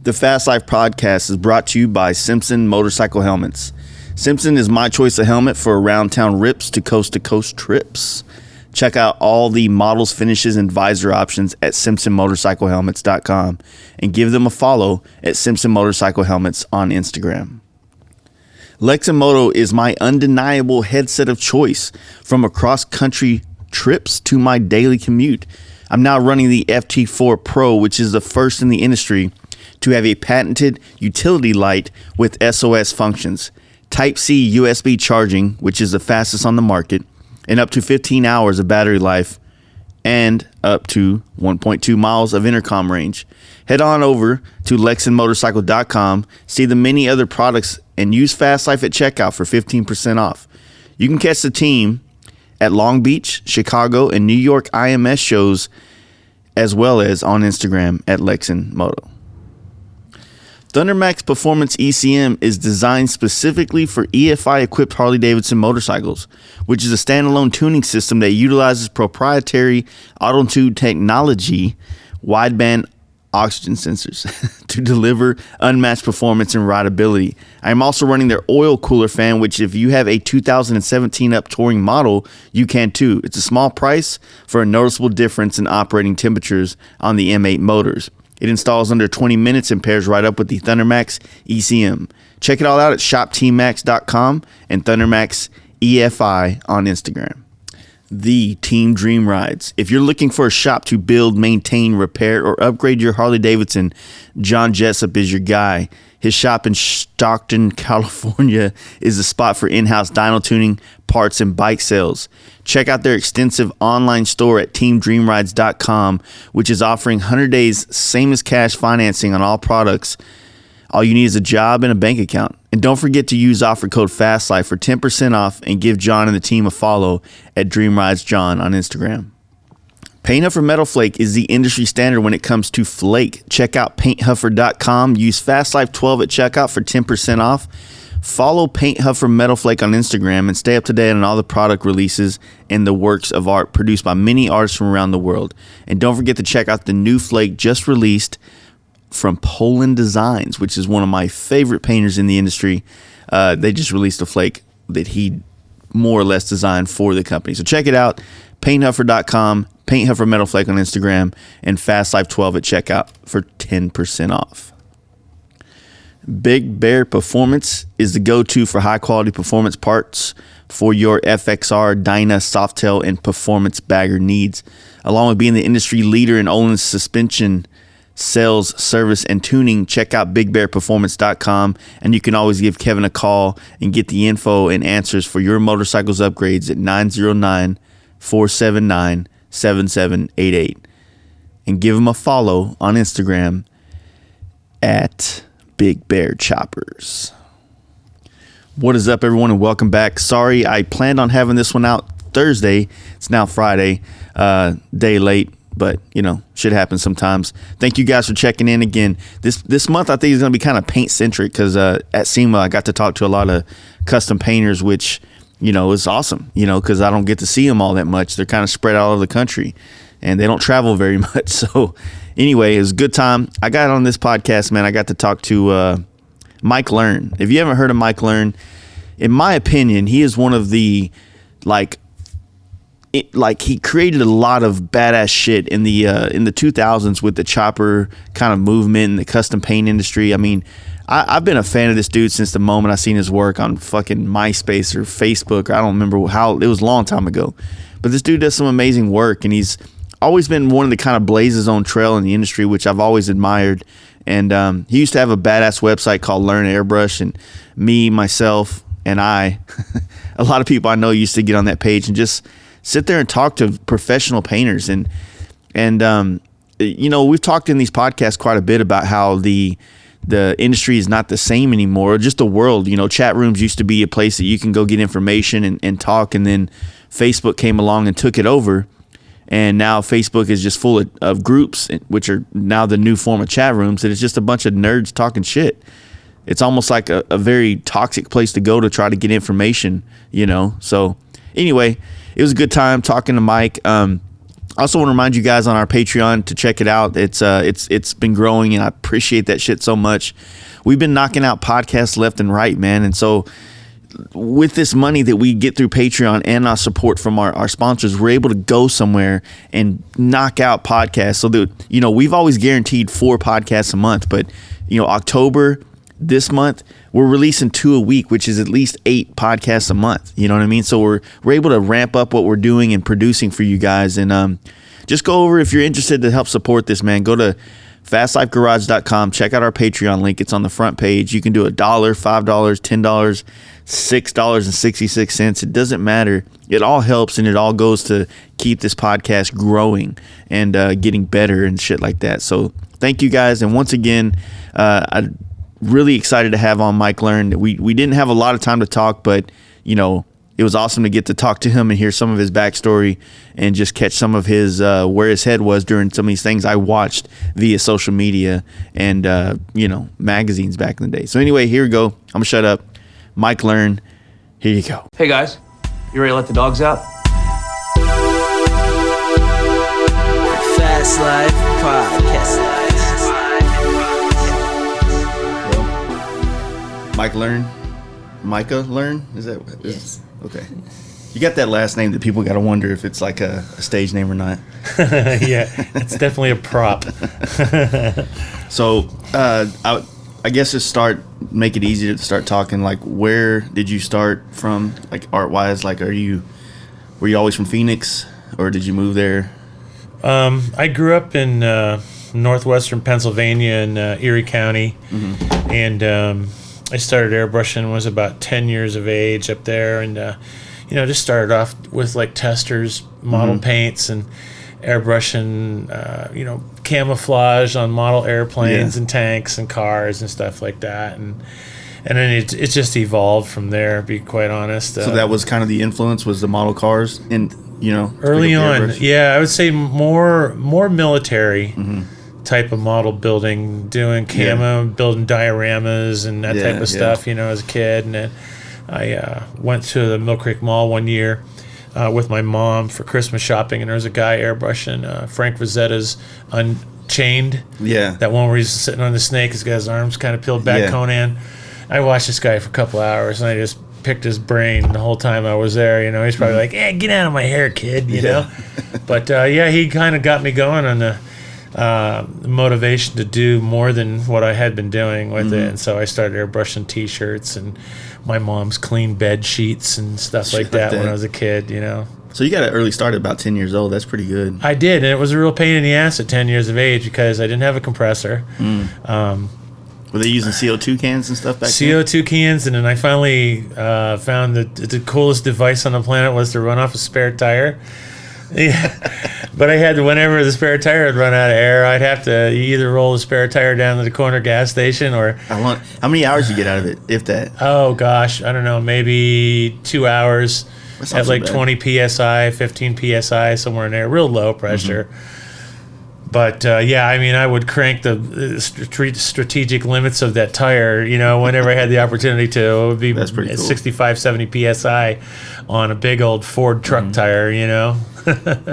The Fast Life podcast is brought to you by Simpson Motorcycle Helmets. Simpson is my choice of helmet for around town rips to coast trips. Check out all the models, finishes, and visor options at simpsonmotorcyclehelmets.com and give them a follow at Simpson Motorcycle Helmets on Instagram. Lexan Moto is my undeniable headset of choice from across country trips to my daily commute. I'm now running the FT4 Pro, which is the first in the industry to have a patented utility light with SOS functions, Type-C USB charging, which is the fastest on the market, and up to 15 hours of battery life, and up to 1.2 miles of intercom range. Head on over to LexanMotorcycle.com, see the many other products, and use Fast Life at checkout for 15% off. You can catch the team at Long Beach, Chicago, and New York IMS shows, as well as on Instagram at Lexan Moto. ThunderMax Performance ECM is designed specifically for EFI-equipped Harley-Davidson motorcycles, which is a standalone tuning system that utilizes proprietary auto-tune technology, wideband oxygen sensors, to deliver unmatched performance and rideability. I am also running their oil cooler fan, which if you have a 2017 up touring model, you can too. It's a small price for a noticeable difference in operating temperatures on the M8 motors. It installs under 20 minutes and pairs right up with the ThunderMax ECM. Check it all out at shoptmax.com and ThunderMax EFI on Instagram. The Team Dream Rides. If you're looking for a shop to build, maintain, repair, or upgrade your Harley-Davidson, John Jessup is your guy. His shop in Stockton, California is the spot for in-house dyno tuning, parts, and bike sales. Check out their extensive online store at teamdreamrides.com, which is offering 100 days same as cash financing on all products. All you need is a job and a bank account. And don't forget to use offer code FASTLIFE for 10% off and give John and the team a follow at DreamRidesJohn on Instagram. Paint Huffer Metal Flake is the industry standard when it comes to flake. Check out painthuffer.com. Use FastLife12 at checkout for 10% off. Follow Paint Huffer Metal Flake on Instagram and stay up to date on all the product releases and the works of art produced by many artists from around the world. And don't forget to check out the new flake just released from Poland Designs, which is one of my favorite painters in the industry. They just released a flake that he more or less designed for the company. So check it out, painthuffer.com, Paint Huffer Metal Flake on Instagram, and FastLife12 at checkout for 10% off. Big Bear Performance is the go-to for high-quality performance parts for your FXR, Dyna, Softail, and performance bagger needs. Along with being the industry leader in Olin's suspension sales, service, and tuning, check out BigBearPerformance.com, and you can always give Kevin a call and get the info and answers for your motorcycle's upgrades at 909-479-7788. And give him a follow on Instagram at Big Bear Choppers. What is up, everyone, and welcome back. Sorry, I planned on having this one out Thursday. It's now Friday, day late, but you know, shit happens sometimes. Thank you guys for checking in again. This month I think is going to be kind of paint centric because at SEMA I got to talk to a lot of custom painters, which, you know, is awesome, you know, because I don't get to see them all that much. They're kind of spread all over the country and they don't travel very much. So anyway, it was a good time. I got on this podcast, man. I got to talk to Mike Learn. If you haven't heard of Mike Learn, in my opinion, he is one of the he created a lot of badass shit in the 2000s with the chopper kind of movement and the custom paint industry. I mean, I've been a fan of this dude since the moment I seen his work on fucking MySpace or Facebook. I don't remember how. It was a long time ago. But this dude does some amazing work, and he's always been one of the kind of blaze his own trail in the industry, which I've always admired. And he used to have a badass website called Learn Airbrush, and me, myself, and a lot of people I know used to get on that page and just sit there and talk to professional painters. And you know, we've talked in these podcasts quite a bit about how the industry is not the same anymore. Just the world, you know, chat rooms used to be a place that you can go get information and talk. And then Facebook came along and took it over. And now Facebook is just full of groups, which are now the new form of chat rooms. And it's just a bunch of nerds talking shit. It's almost like a very toxic place to go to try to get information, you know. So anyway, it was a good time talking to Mike. I also want to remind you guys on our Patreon to check it out. It's been growing, and I appreciate that shit so much. We've been knocking out podcasts left and right, man. And so with this money that we get through Patreon and our support from our sponsors, we're able to go somewhere and knock out podcasts. So that, you know, we've always guaranteed 4 podcasts a month, but you know, October this month we're releasing 2 a week, which is at least 8 podcasts a month. You know what I mean? So we're able to ramp up what we're doing and producing for you guys. And just go over, if you're interested to help support this, man, go to fastlifegarage.com. Check out our Patreon link. It's on the front page. You can do $1, $5, $10, $6.66. It doesn't matter. It all helps, and it all goes to keep this podcast growing and getting better and shit like that. So thank you guys. And once again, I'm really excited to have on Mike Learn. We didn't have a lot of time to talk, but you know, it was awesome to get to talk to him and hear some of his backstory and just catch some of his where his head was during some of these things I watched via social media and you know, magazines back in the day. So anyway, here we go. I'm gonna shut up. Mike Learn, here you go. Hey guys, you ready to let the dogs out? Fast Life Podcast. Well, Mike Learn, Micah Learn, is that? Yes. Okay. You got that last name that people got to wonder if it's like a stage name or not. Yeah, it's definitely a prop. So I guess just make it easy to start talking. Like, where did you start from, like art wise? Like, were you always from Phoenix, or did you move there? I grew up in northwestern Pennsylvania in Erie County, and I started airbrushing when I was about 10 years of age up there, and you know, just started off with like testers, model paints, and airbrushing, you know, camouflage on model airplanes and tanks and cars and stuff like that, and then it just evolved from there, to be quite honest. So that was kind of the influence, was the model cars, and you know, early on, yeah, I would say more military type of model building, doing camo, building dioramas and that type of stuff, you know, as a kid. And then I went to the Mill Creek Mall one year with my mom for Christmas shopping, and there was a guy airbrushing Frank Rosetta's Unchained. Yeah. That one where he's sitting on the snake, he's got his arms kind of peeled back, Conan. I watched this guy for a couple hours, and I just picked his brain the whole time I was there. You know, he's probably like, "Hey, get out of my hair, kid," you know? But yeah, he kind of got me going on the motivation to do more than what I had been doing with it. And so I started airbrushing t-shirts and my mom's clean bed sheets and stuff like that when I was a kid, you know. So you got an early start at about 10 years old. That's pretty good. I did, and it was a real pain in the ass at 10 years of age because I didn't have a compressor. Were they using CO2 cans and stuff back then? CO2 cans, and then I finally found that the coolest device on the planet was to run off a spare tire. Yeah, but I had to, whenever the spare tire would run out of air, I'd have to either roll the spare tire down to the corner gas station or... How many hours did you get out of it, if that? Oh, gosh, I don't know, maybe 2 hours at like bad. 20 PSI, 15 PSI, somewhere in there, real low pressure. But, yeah, I mean, I would crank the strategic limits of that tire, you know, whenever I had the opportunity to. It would be That's pretty cool. 65, 70 PSI on a big old Ford truck tire, you know.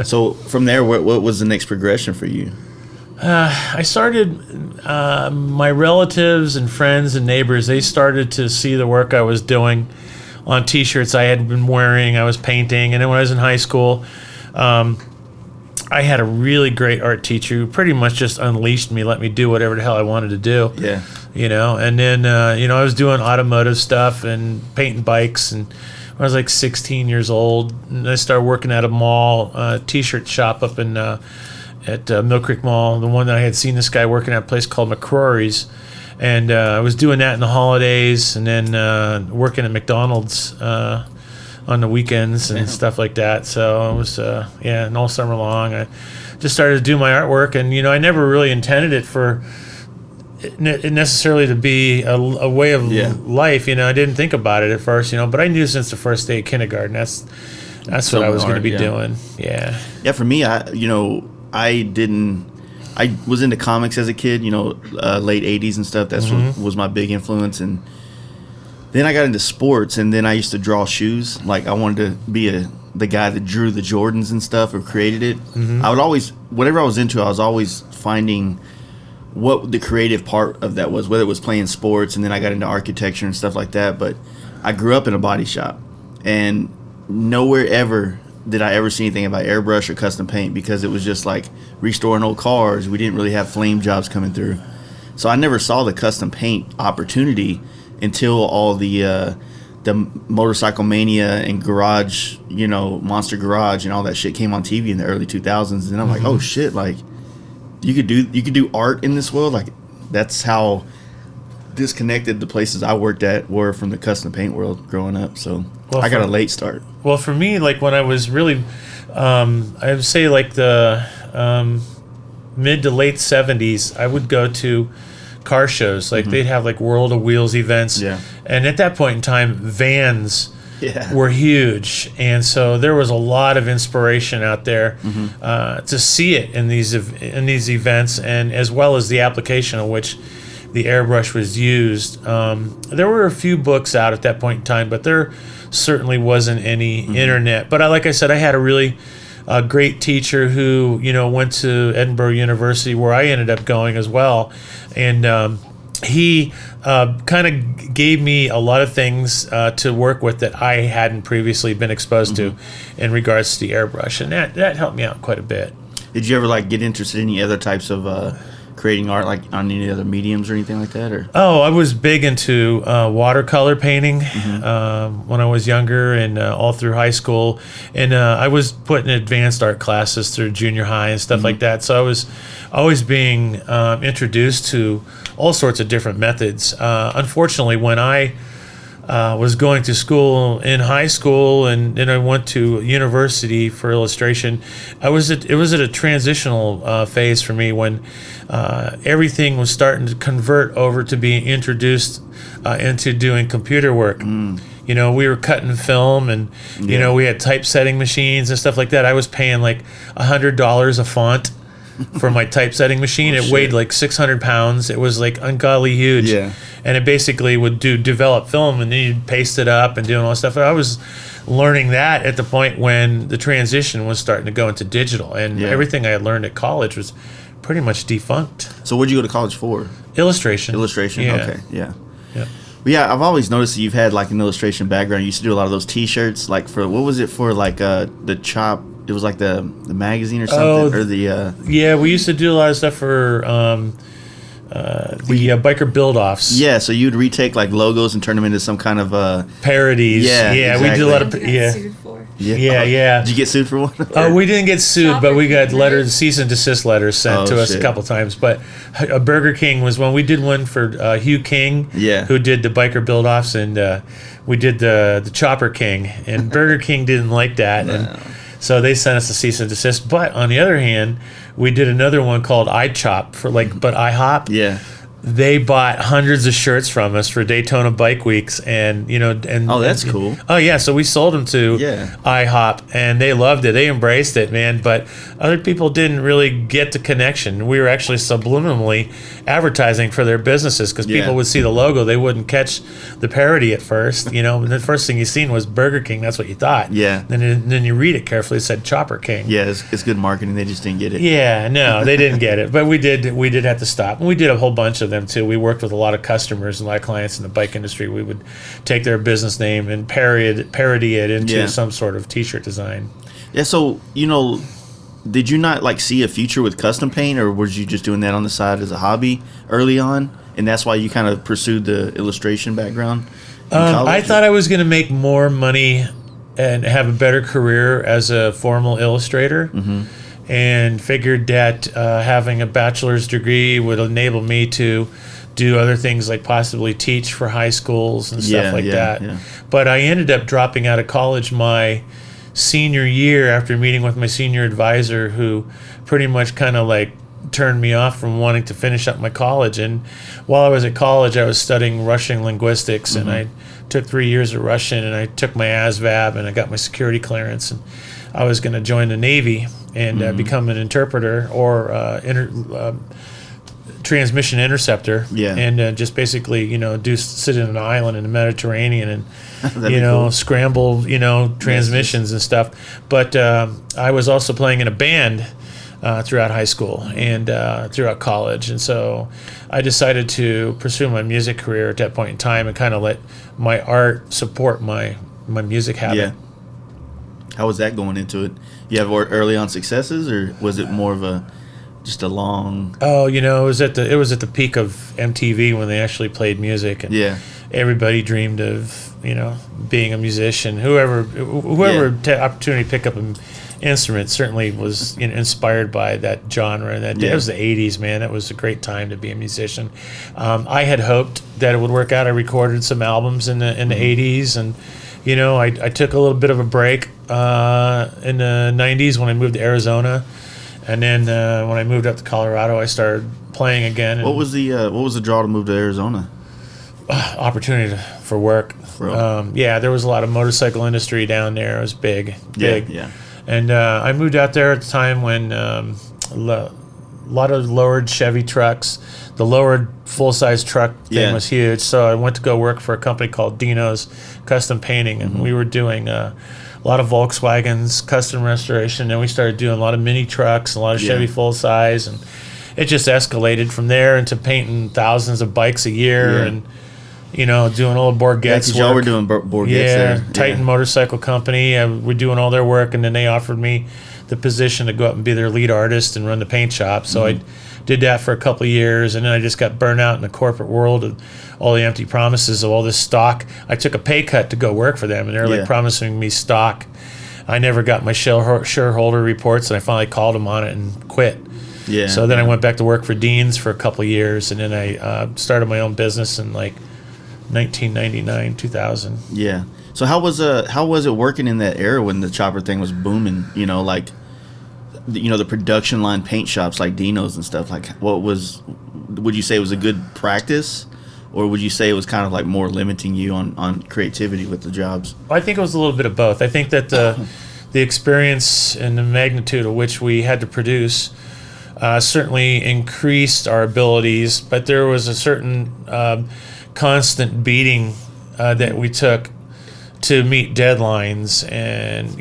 So from there, what was the next progression for you? I started, my relatives and friends and neighbors, they started to see the work I was doing on T-shirts I had been wearing, I was painting. And then when I was in high school, I had a really great art teacher who pretty much just unleashed me, let me do whatever the hell I wanted to do. Yeah. You know, and then, you know, I was doing automotive stuff and painting bikes, and I was like 16 years old, and I started working at a mall, T-shirt shop up in at Mill Creek Mall, the one that I had seen this guy working at a place called McCrory's, and I was doing that in the holidays, and then working at McDonald's on the weekends and stuff like that. So it was, and all summer long, I just started to do my artwork, and you know, I never really intended it for necessarily to be a way of life. You know, I didn't think about it at first, you know, but I knew since the first day of kindergarten that's what I was going to be doing. Yeah, for me, I was into comics as a kid, you know, late 80s and stuff. That's what was my big influence. And then I got into sports, and then I used to draw shoes. Like, I wanted to be a the guy that drew the Jordans and stuff or created it. Mm-hmm. I would always, whatever I was into, I was always finding what the creative part of that was, whether it was playing sports, and then I got into architecture and stuff like that. But I grew up in a body shop, and nowhere ever did I ever see anything about airbrush or custom paint, because it was just like restoring old cars. We didn't really have flame jobs coming through. So I never saw the custom paint opportunity until all the Motorcycle Mania and Garage, Monster Garage and all that shit came on TV in the early 2000s. And I'm like, oh shit, like you could do art in this world. Like that's how disconnected the places I worked at were from the custom paint world growing up. So I got a late start. Well, for me, like when I was really, I would say like the mid to late 70s, I would go to car shows. Like they'd have like World of Wheels events. Yeah. And at that point in time, vans Yeah. were huge. And so there was a lot of inspiration out there to see it in these events, and as well as the application of which the airbrush was used. There were a few books out at that point in time, but there certainly wasn't any internet. But like I said, I had a really great teacher who, went to Edinburgh University, where I ended up going as well. And he kind of gave me a lot of things to work with that I hadn't previously been exposed to in regards to the airbrush. And that helped me out quite a bit. Did you ever like get interested in any other types of creating art, like on any other mediums or anything like that? Or I was big into watercolor painting when I was younger, and all through high school. And I was put in advanced art classes through junior high and stuff like that. So I was always being introduced to all sorts of different methods. Unfortunately, when I was going to school in high school, and then I went to university for illustration, it was at a transitional phase for me when everything was starting to convert over to being introduced into doing computer work. We were cutting film, and we had typesetting machines and stuff like that. I was paying like $100 a font for my typesetting machine. It weighed like 600 pounds. It was like ungodly huge. Yeah. And it basically would develop film, and then you'd paste it up and doing all that stuff. I was learning that at the point when the transition was starting to go into digital, and everything I had learned at college was pretty much defunct. So what did you go to college for? Illustration. Yeah. Okay, yeah. Well, yeah, I've always noticed that you've had like an illustration background. You used to do a lot of those T-shirts, like for, what was it for, like the Chop? It was like the magazine or something, or the. Yeah, we used to do a lot of stuff for the biker build-offs. Yeah, so you'd retake like logos and turn them into some kind of parodies. Yeah, exactly. We did a lot of Yeah. Did you get sued for one? We didn't get sued, but we got cease and desist letters sent to us a couple times. But Burger King was one. We did one for Hugh King, who did the biker build-offs, and we did the Chopper King, and Burger King didn't like that, and so they sent us a cease and desist. But on the other hand, we did another one called iChop but IHOP. Yeah. They bought hundreds of shirts from us for Daytona Bike Weeks, and that's cool. Oh yeah, so we sold them to IHOP, and they loved it. They embraced it, man. But other people didn't really get the connection. We were actually subliminally advertising for their businesses, because people would see the logo, they wouldn't catch the parody at first. And the first thing you seen was Burger King. That's what you thought. Yeah. Then you read it carefully. It said Chopper King. Yeah, it's good marketing. They just didn't get it. Yeah, no, they didn't get it. But we did have to stop. And we did a whole bunch of them too. We worked with a lot of customers and a lot of clients in the bike industry. We would take their business name and parody it into some sort of T-shirt design. Yeah. So did you not like see a future with custom paint, or was you just doing that on the side as a hobby early on, and that's why you kind of pursued the illustration background? I thought I was going to make more money and have a better career as a formal illustrator. And figured that having a bachelor's degree would enable me to do other things, like possibly teach for high schools and stuff like that. Yeah. But I ended up dropping out of college my senior year after meeting with my senior advisor, who pretty much kind of like turned me off from wanting to finish up my college. And while I was at college, I was studying Russian linguistics, and I took 3 years of Russian, and I took my ASVAB, and I got my security clearance, and I was going to join the Navy and become an interpreter, or transmission interceptor. Yeah. And just basically, sit in an island in the Mediterranean and, That'd be cool. scramble, transmissions and stuff. But I was also playing in a band throughout high school and throughout college. And so I decided to pursue my music career at that point in time and kind of let my art support my music habit. Yeah. How was that going into it? You have early on successes, or was it more of just a long? Oh, it was at the peak of MTV when they actually played music, and Yeah. everybody dreamed of being a musician. Whoever had opportunity to pick up an instrument certainly was inspired by that genre. And it was the '80s, man. That was a great time to be a musician. I had hoped that it would work out. I recorded some albums in the '80s, and I took a little bit of a break in the '90s when I moved to Arizona, and then when I moved up to Colorado, I started playing again. What was the draw to move to Arizona? Opportunity for work. There was a lot of motorcycle industry down there. It was big. Yeah. And I moved out there at the time when a lot of lowered Chevy trucks, the lowered full-size truck thing was huge. So I went to go work for a company called Dino's Custom Painting, and we were doing a lot of Volkswagens, custom restoration, and we started doing a lot of mini trucks, a lot of Chevy full-size, and it just escalated from there into painting thousands of bikes a year and doing all the Borghett's work. Y'all were doing Borghett's there. Titan Motorcycle Company. We're doing all their work, and then they offered me the position to go up and be their lead artist and run the paint shop. So I did that for a couple of years, and then I just got burnt out in the corporate world of all the empty promises of all this stock. I took a pay cut to go work for them, and they're like promising me stock. I never got my shareholder reports, and I finally called them on it and quit. Yeah. So then I went back to work for Dean's for a couple of years, and then I started my own business in 1999, 2000. Yeah. So how was it working in that era when the chopper thing was booming? The production line paint shops like Dino's and stuff. Like, would you say it was a good practice, or would you say it was kind of like more limiting you on creativity with the jobs? I think it was a little bit of both. I think that the experience and the magnitude of which we had to produce certainly increased our abilities, but there was a certain constant beating that we took to meet deadlines. And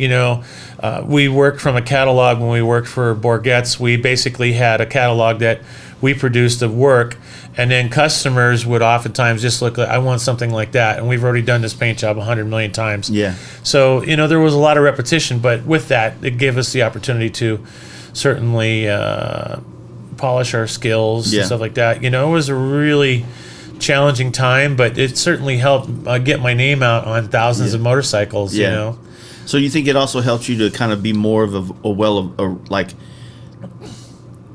we worked from a catalog. When we worked for Borghett's, we basically had a catalog that we produced of work, and then customers would oftentimes just look like, I want something like that, and we've already done this paint job 100 million times. Yeah. So there was a lot of repetition, but with that, it gave us the opportunity to certainly polish our skills and stuff like that. It was a really challenging time, but it certainly helped get my name out on thousands of motorcycles. So you think it also helped you to kind of be more of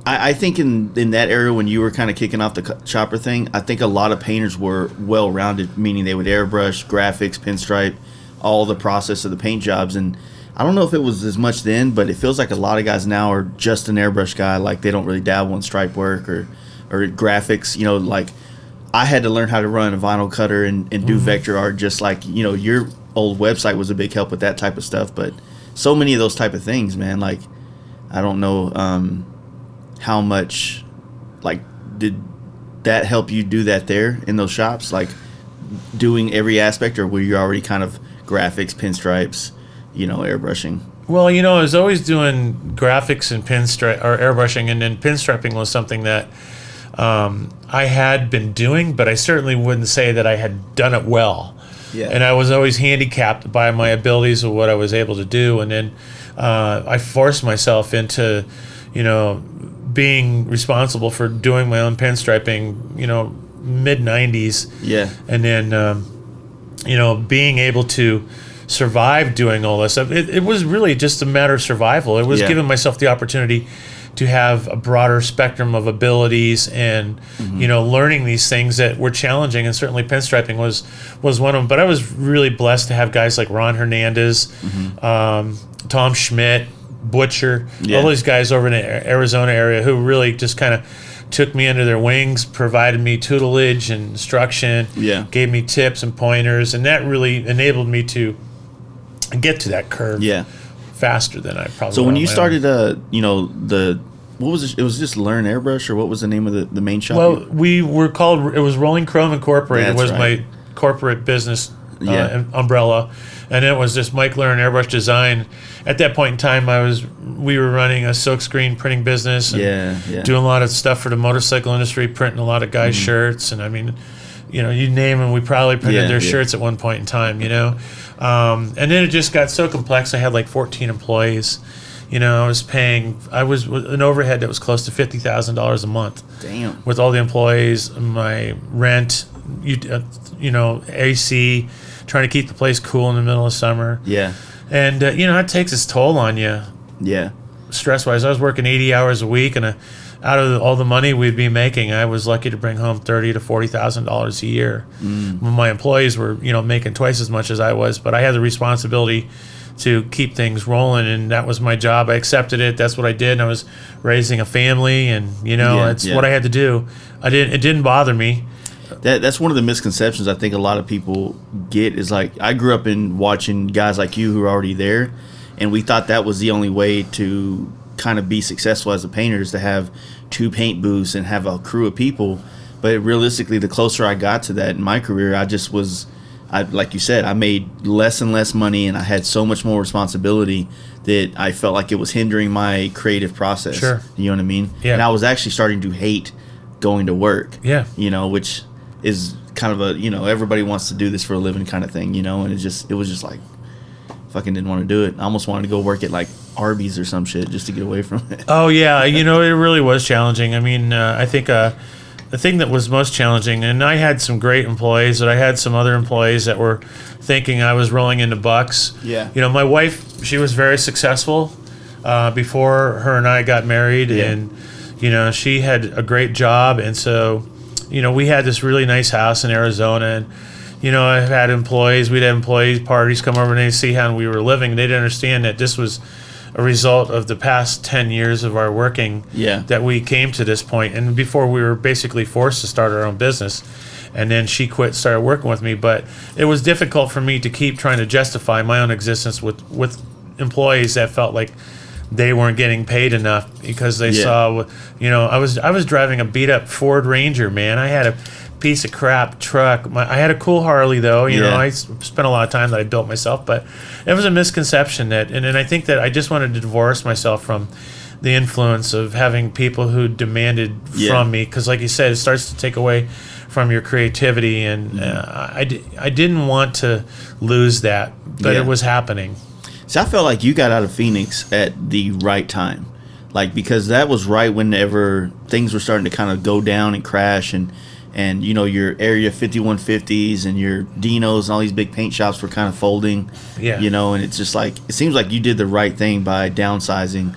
I think in that area when you were kind of kicking off the chopper thing, I think a lot of painters were well-rounded, meaning they would airbrush, graphics, pinstripe, all the process of the paint jobs. And I don't know if it was as much then, but it feels like a lot of guys now are just an airbrush guy. Like they don't really dabble in stripe work or graphics. Like I had to learn how to run a vinyl cutter and do vector art, just like, your old website was a big help with that type of stuff. But so many of those type of things, man, like I don't know how much, like, did that help you do that there in those shops, like doing every aspect, or were you already kind of graphics, pinstripes, airbrushing? Well, I was always doing graphics and pinstripe or airbrushing, and then pinstriping was something that I had been doing, but I certainly wouldn't say that I had done it well. Yeah. And I was always handicapped by my abilities of what I was able to do. And then I forced myself into, being responsible for doing my own pinstriping, mid-90s. Yeah. And then, being able to survive doing all this stuff. It was really just a matter of survival. It was giving myself the opportunity to have a broader spectrum of abilities and, learning these things that were challenging, and certainly pinstriping was one of them. But I was really blessed to have guys like Ron Hernandez, Tom Schmidt, Butcher, all these guys over in the Arizona area who really just kind of took me under their wings, provided me tutelage and instruction, gave me tips and pointers, and that really enabled me to get to that curve faster than I probably. So when you started, the what was it? It was just Learn Airbrush, or what was the name of the main shop? Well, we were called. It was Rolling Chrome Incorporated. That's was right. my corporate business Yeah. umbrella, and it was just Mike Learn Airbrush Design. At that point in time, we were running a silkscreen printing business. And Yeah. doing a lot of stuff for the motorcycle industry, printing a lot of guys' shirts, and I mean, you know, you name them, we probably printed their shirts at one point in time. You know, and then it just got so complex. I had like 14 employees. You know, I was an overhead that was close to $50,000 a month. Damn. With all the employees, my rent, you know, AC, trying to keep the place cool in the middle of summer. Yeah. And, you know, it takes its toll on you, Yeah. stress-wise. I was working 80 hours a week, and out of all the money we'd be making, I was lucky to bring home $30,000 to $40,000 a year. When my employees were, you know, making twice as much as I was, but I had the responsibility to keep things rolling, and that was my job. I accepted it. That's what I did. And I was raising a family, and you know, it's what I had to do. It didn't bother me. That's one of the misconceptions I think a lot of people get is like, I grew up in watching guys like you who are already there, and we thought that was the only way to kind of be successful as a painter, is to have 2 paint booths and have a crew of people. But realistically, the closer I got to that in my career, like you said, I made less and less money, and I had so much more responsibility that I felt like it was hindering my creative process. Sure. You know what I mean? Yeah. And I was actually starting to hate going to work. Yeah. You know, which is kind of a, you know, everybody wants to do this for a living kind of thing, you know, and it was just like, fucking didn't want to do it. I almost wanted to go work at like Arby's or some shit just to get away from it. Oh yeah, you know, it really was challenging. I mean, I think the thing that was most challenging, and I had some great employees, but I had some other employees that were thinking I was rolling into bucks. Yeah. You know, my wife, she was very successful before her and I got married, and you know, she had a great job, and so, you know, we had this really nice house in Arizona, and you know, I've had employees, we'd have employees parties come over and they'd see how we were living. They didn't understand that this was a result of the past 10 years of our working, that we came to this point. And before, we were basically forced to start our own business. And then she quit, started working with me. But it was difficult for me to keep trying to justify my own existence with employees that felt like they weren't getting paid enough because they saw, you know, I was driving a beat up Ford Ranger, man. I had a piece of crap truck. I had a cool Harley though. You know, I spent a lot of time that I built myself, but it was a misconception that, and I think that I just wanted to divorce myself from the influence of having people who demanded from me, because like you said, it starts to take away from your creativity, and I didn't want to lose that, but it was happening. So I felt like you got out of Phoenix at the right time, like, because that was right whenever things were starting to kind of go down and crash, and you know, your Area 5150s and your Dinos and all these big paint shops were kind of folding. You know, and it's just like, it seems like you did the right thing by downsizing,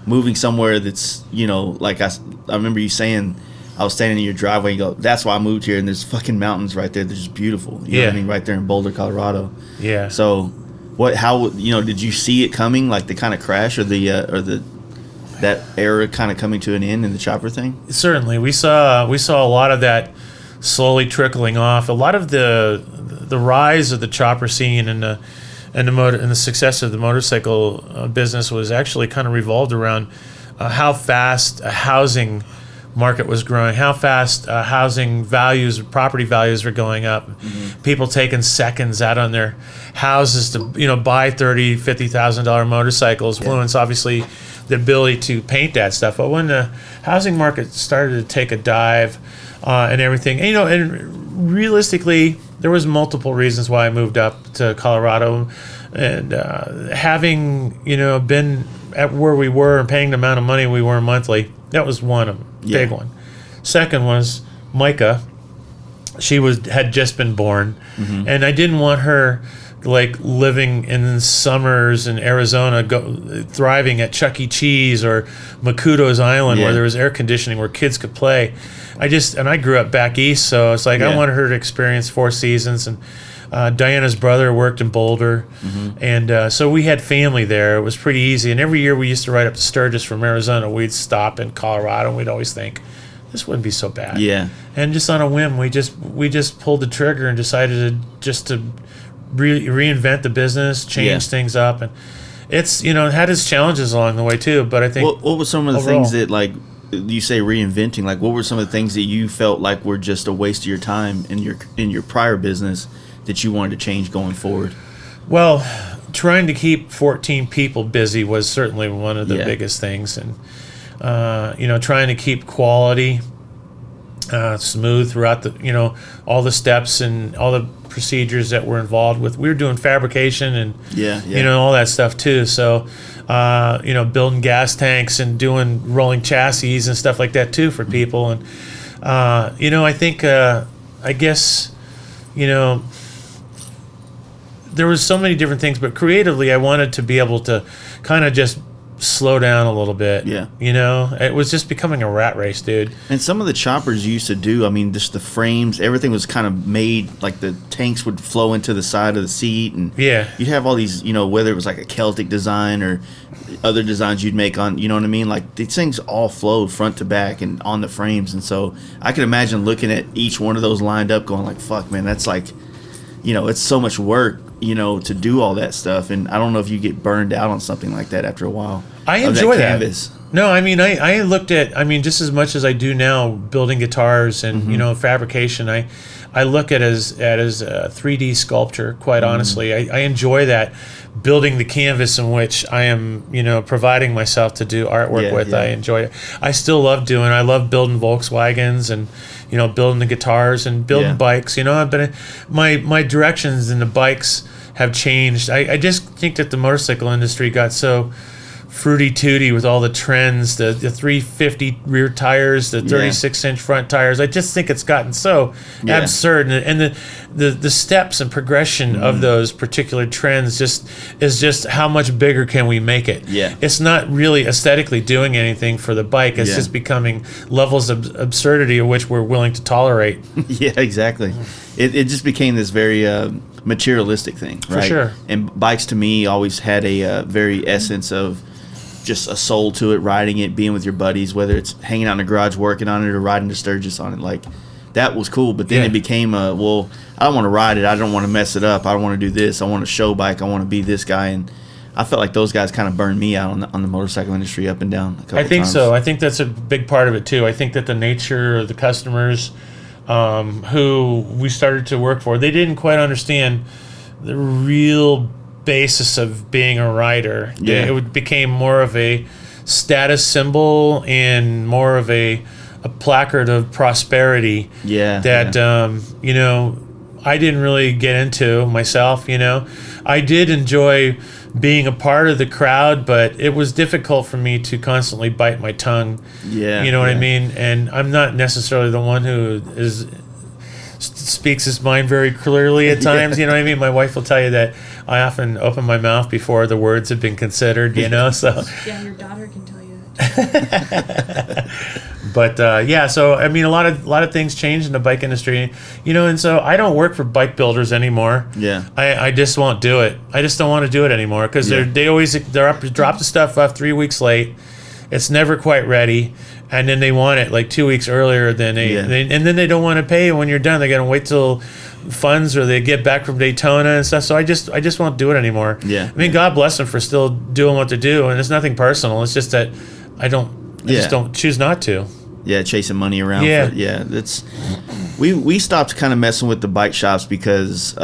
moving somewhere that's, you know, like I remember you saying, I was standing in your driveway and you go, that's why I moved here, and there's fucking mountains right there. They're just beautiful. You know what I mean? Right there in Boulder, Colorado. Yeah. So how, you know, did you see it coming, like the kind of crash or that era kind of coming to an end in the chopper thing? Certainly. We saw a lot of that slowly trickling off. A lot of the rise of the chopper scene and the success of the motorcycle business was actually kind of revolved around how fast a housing market was growing, how fast housing values, property values were going up. People taking seconds out on their houses to, you know, buy $30,000, $50,000 motorcycles. Well, it's obviously the ability to paint that stuff. But when the housing market started to take a dive and everything, and, you know, and realistically, there was multiple reasons why I moved up to Colorado, and having, you know, been at where we were and paying the amount of money we were monthly, that was one big one. Second was Micah. She had just been born, and I didn't want her like living in summers in Arizona, thriving at Chuck E. Cheese or Makuto's Island, where there was air conditioning, where kids could play. I grew up back east, so it's like I wanted her to experience Four Seasons. And Diana's brother worked in Boulder, and so we had family there. It was pretty easy. And every year we used to ride up to Sturgis from Arizona. We'd stop in Colorado, and we'd always think, this wouldn't be so bad. And just on a whim, we just pulled the trigger and decided to reinvent the business, change things up, it's, you know, it had its challenges along the way too. But I think What were some of the overall- things that, like, you say reinventing? Like, what were some of the things that you felt like were just a waste of your time in your prior business that you wanted to change going forward? Well, trying to keep 14 people busy was certainly one of the Yeah. biggest things, and you know, trying to keep quality smooth throughout the, you know, all the steps and all the procedures that we're involved with. We were doing fabrication and Yeah. you know, all that stuff too. So you know, building gas tanks and doing rolling chassis and stuff like that too for people. And you know, I think I guess, you know, there was so many different things, but creatively I wanted to be able to kind of just slow down a little bit. Yeah. You know, it was just becoming a rat race, dude. And some of the choppers you used to do, I mean, just the frames, everything was kind of made, like the tanks would flow into the side of the seat. And Yeah. you'd have all these, you know, whether it was like a Celtic design or other designs you'd make on, you know what I mean? Like, these things all flowed front to back and on the frames. And so I could imagine looking at each one of those lined up going like, fuck, man, that's like, you know, it's so much work, you know, to do all that stuff. And I don't know if you get burned out on something like that after a while. I of enjoy that. canvas. No, I mean, I looked at, I mean, just as much as I do now, building guitars and you know, fabrication. I look at as 3D sculpture. Quite honestly, I enjoy that, building the canvas in which I am, you know, providing myself to do artwork Yeah, with. yeah. I enjoy it. I still love doing. I love building Volkswagens and, you know, building the guitars and building Yeah. bikes. You know, but my directions in the bikes have changed. I just think that the motorcycle industry got so fruity tooty with all the trends, the 350 rear tires, the 36-inch front tires. I just think it's gotten so Yeah. absurd, and the steps and progression of those particular trends is just how much bigger can we make it? Yeah. It's not really aesthetically doing anything for the bike. It's Yeah. just becoming levels of absurdity of which we're willing to tolerate. Yeah, exactly. It just became this very materialistic thing, right? sure. And bikes to me always had a very essence of just a soul to it, riding it, being with your buddies, whether it's hanging out in the garage working on it or riding to Sturgis on it. Like, that was cool. But then Yeah. it became well, I don't want to ride it. I don't want to mess it up. I don't want to do this. I want a show bike. I want to be this guy. And I felt like those guys kind of burned me out on the motorcycle industry up and down a couple I think times. so. I think that's a big part of it too. I think that the nature of the customers who we started to work for, they didn't quite understand the real basis of being a rider. Yeah. It became more of a status symbol and more of a placard of prosperity. Yeah, That you know, I didn't really get into myself. You know, I did enjoy being a part of the crowd, but it was difficult for me to constantly bite my tongue. Yeah, You know what I yeah. mean? And I'm not necessarily the one who speaks his mind very clearly at times. You know what I mean? My wife will tell you that I often open my mouth before the words have been considered, you know? So, Yeah, your daughter can tell you that. but yeah, so I mean, a lot of things changed in the bike industry, you know, and so I don't work for bike builders anymore. Yeah. I just won't do it. I just don't want to do it anymore because Yeah. they're up to drop the stuff off 3 weeks late. It's never quite ready, and then they want it like 2 weeks earlier than and then they don't want to pay you when you're done. They got to wait till funds or they get back from Daytona and stuff. So I just won't do it anymore. Yeah. I mean, God bless them for still doing what they do, and it's nothing personal. It's just that I just don't choose not to. Yeah, chasing money around. Yeah. Yeah, that's we stopped kind of messing with the bike shops because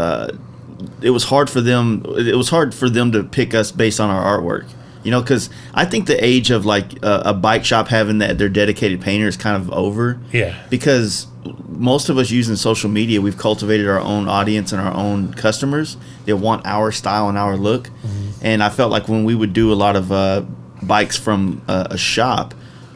it was hard for them. It was hard for them to pick us based on our artwork. You know, because I think the age of like a bike shop having their dedicated painter is kind of over. Yeah. Because most of us using social media, we've cultivated our own audience and our own customers. They want our style and our look. And I felt like when we would do a lot of bikes from a shop,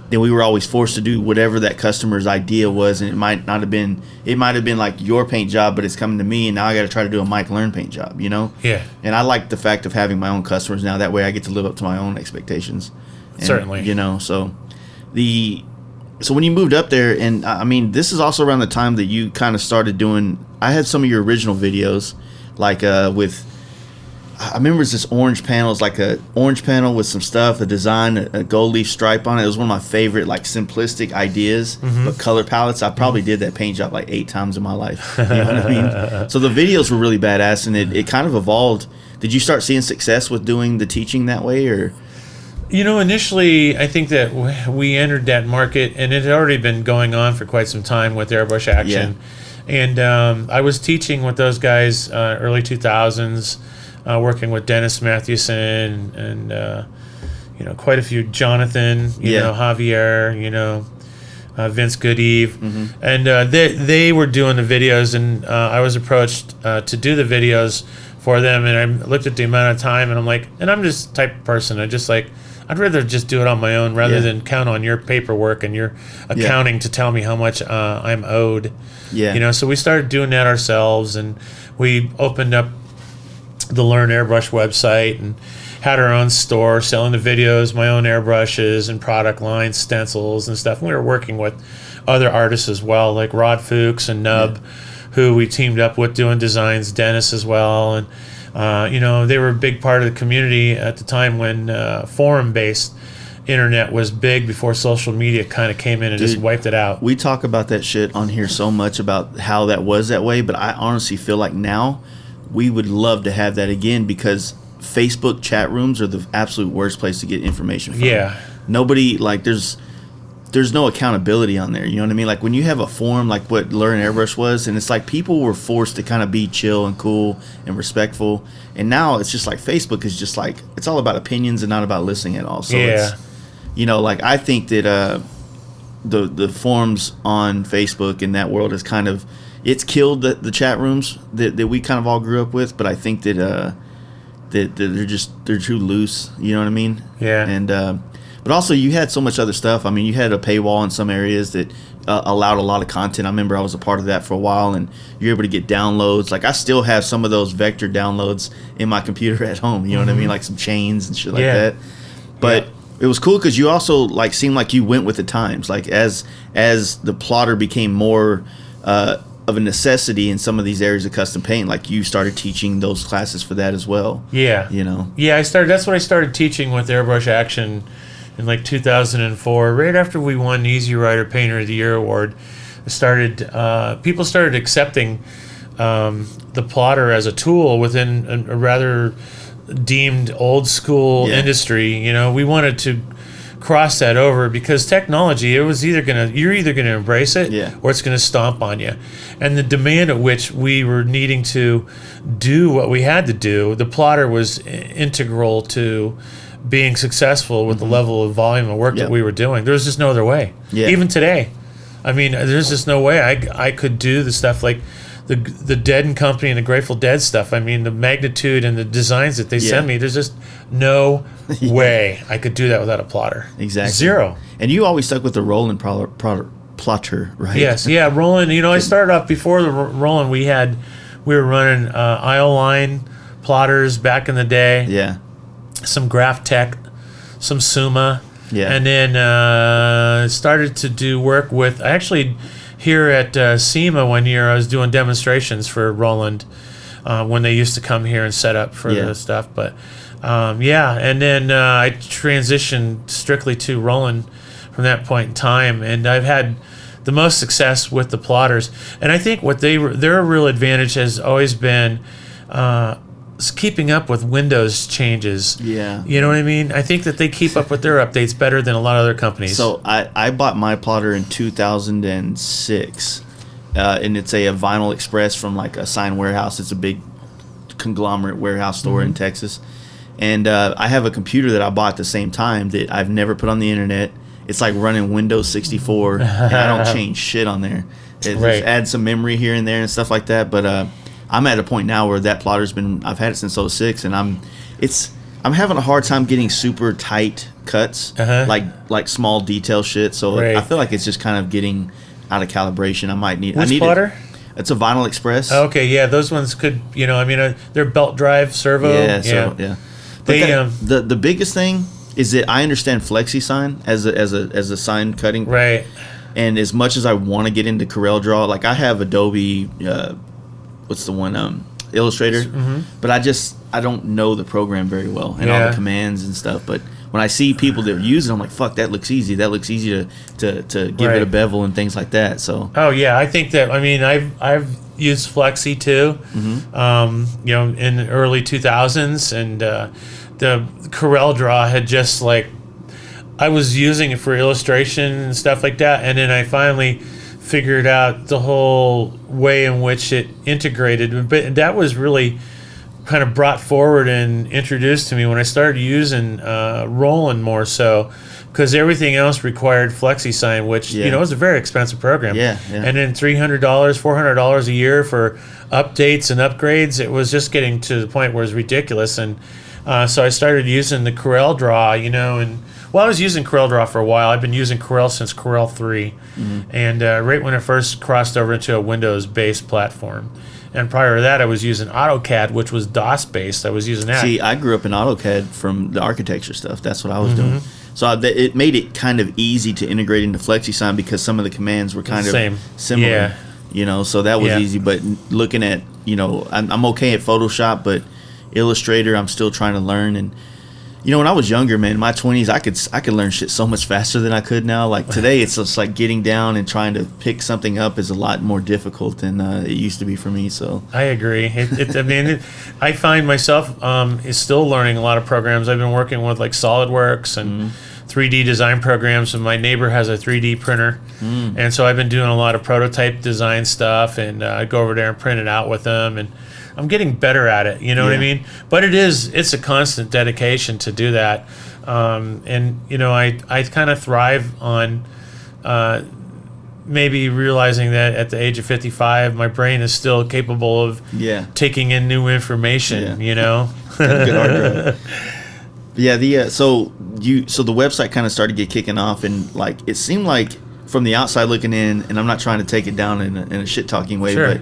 then we were always forced to do whatever that customer's idea was, and it might have been like your paint job, but it's coming to me, and now I got to try to do a Mike Learn paint job, you know? Yeah. And I like the fact of having my own customers now. That way, I get to live up to my own expectations. And, Certainly. you know. So when you moved up there, and I mean, this is also around the time that you kind of started doing. I had some of your original videos, like with. I remember it's this orange panel. It's like a orange panel with some stuff, a design, a gold leaf stripe on it. It was one of my favorite, like, simplistic ideas, but color palettes. I probably did that paint job like 8 times in my life. You know what I mean? So the videos were really badass, and it kind of evolved. Did you start seeing success with doing the teaching that way, or? You know, initially, I think that we entered that market, and it had already been going on for quite some time with Airbrush Action. Yeah. And I was teaching with those guys early 2000s. Working with Dennis Mathewson and you know, quite a few, Jonathan, you know, Javier, you know, Vince Goodeve, and they were doing the videos, and I was approached to do the videos for them, and I looked at the amount of time, and I'm like, and I'm just the type of person, I'd rather just do it on my own rather than count on your paperwork and your accounting to tell me how much I'm owed. Yeah. You know, so we started doing that ourselves, and we opened up the Learn Airbrush website and had our own store selling the videos, my own airbrushes and product lines, stencils and stuff. And we were working with other artists as well, like Rod Fuchs and Nub, who we teamed up with doing designs, Dennis as well. And, you know, they were a big part of the community at the time when forum-based internet was big, before social media kind of came in and just wiped it out. We talk about that shit on here so much about how that was that way, but I honestly feel like now we would love to have that again, because Facebook chat rooms are the absolute worst place to get information from. Yeah. Nobody, like, there's no accountability on there. You know what I mean? Like, when you have a forum like what Learn Airbrush was, and it's like people were forced to kind of be chill and cool and respectful. And now it's just like Facebook is just like, it's all about opinions and not about listening at all. So it's, you know, like, I think that the forums on Facebook in that world is kind of, it's killed the chat rooms that we kind of all grew up with, but I think that they're too loose. You know what I mean? Yeah. And but also you had so much other stuff. I mean, you had a paywall in some areas that allowed a lot of content. I remember I was a part of that for a while, and you're able to get downloads. Like, I still have some of those vector downloads in my computer at home. You know what I mean? Like some chains and shit like that. But it was cool because you also, like, seemed like you went with the times. Like, as the plotter became more of a necessity in some of these areas of custom paint, like, you started teaching those classes for that as well. Yeah. You know? Yeah, that's what I started teaching with Airbrush Action in like 2004, right after we won the Easy Rider Painter of the Year award. People started accepting the plotter as a tool within a rather deemed old school industry. You know, we wanted to cross that over, because technology, you're either gonna embrace it or it's gonna stomp on you. And the demand at which we were needing to do what we had to do, the plotter was integral to being successful with the level of volume of work that we were doing. There was just no other way. Even today, I mean, there's just no way I could do the stuff like the Dead and Company and the Grateful Dead stuff. I mean, the magnitude and the designs that they send me, there's just no way I could do that without a plotter. Exactly. Zero. And you always stuck with the Roland plotter, right? Yes, yeah, Roland. You know, I started off before the Roland. We were running Isle Line plotters back in the day. Yeah. Some Graph Tech, some Suma. Yeah. And then started to do work with, actually, here at SEMA one year, I was doing demonstrations for Roland when they used to come here and set up for the stuff. But and then I transitioned strictly to Roland from that point in time, and I've had the most success with the plotters. And I think their real advantage has always been keeping up with Windows changes. Yeah. You know what I mean? I think that they keep up with their updates better than a lot of other companies. So I bought my plotter in 2006, and it's a Vinyl Express from like a Sign Warehouse. It's a big conglomerate warehouse store in Texas. And I have a computer that I bought at the same time that I've never put on the internet. It's like running Windows 64, and I don't change shit on there. Just add some memory here and there and stuff like that. But I'm at a point now where that plotter's been, I've had it since 06, and I'm having a hard time getting super tight cuts, like small detail shit. So I feel like it's just kind of getting out of calibration. Which plotter? It's a Vinyl Express. Oh, okay, yeah, those ones could, I mean, they're belt drive servo. Yeah. The biggest thing is that I understand FlexiSign as a sign cutting. Right. And as much as I want to get into Corel Draw, like I have Adobe, what's the one, Illustrator, but I don't know the program very well and all the commands and stuff. But when I see people that use it, I'm like, fuck, that looks easy. That looks easy to give it a bevel and things like that. So I think that, I mean, I've used Flexi too, you know, in the early 2000s, and the Corel Draw had just like, I was using it for illustration and stuff like that, and then I finally figured out the whole way in which it integrated. But that was really kind of brought forward and introduced to me when I started using Roland more so, because everything else required FlexiSign, which you know is a very expensive program. And then $300, $400 a year for updates and upgrades. It was just getting to the point where it was ridiculous, and so I started using the Corel Draw, you know, and well, I was using Corel Draw for a while. I've been using Corel since Corel 3, and right when it first crossed over into a Windows-based platform. And prior to that, I was using AutoCAD, which was DOS-based. I was using that. See, I grew up in AutoCAD from the architecture stuff. That's what I was doing. So it made it kind of easy to integrate into FlexiSign because some of the commands were kind of similar. Yeah. You know, so that was easy. But looking at, you know, I'm okay at Photoshop, but Illustrator, I'm still trying to learn. And you know, when I was younger, man, in my 20s, I could learn shit so much faster than I could now. Like today, it's just like getting down and trying to pick something up is a lot more difficult than it used to be for me. So I agree. I find myself is still learning a lot of programs. I've been working with like SolidWorks and 3D design programs, and my neighbor has a 3D printer, and so I've been doing a lot of prototype design stuff, and I go over there and print it out with them, and I'm getting better at it, you know what I mean? But it's a constant dedication to do that. And, you know, I kind of thrive on maybe realizing that at the age of 55, my brain is still capable of taking in new information, you know? Good hard drive. So the website kind of started to get kicking off, and like it seemed like from the outside looking in, and I'm not trying to take it down in a shit talking way, but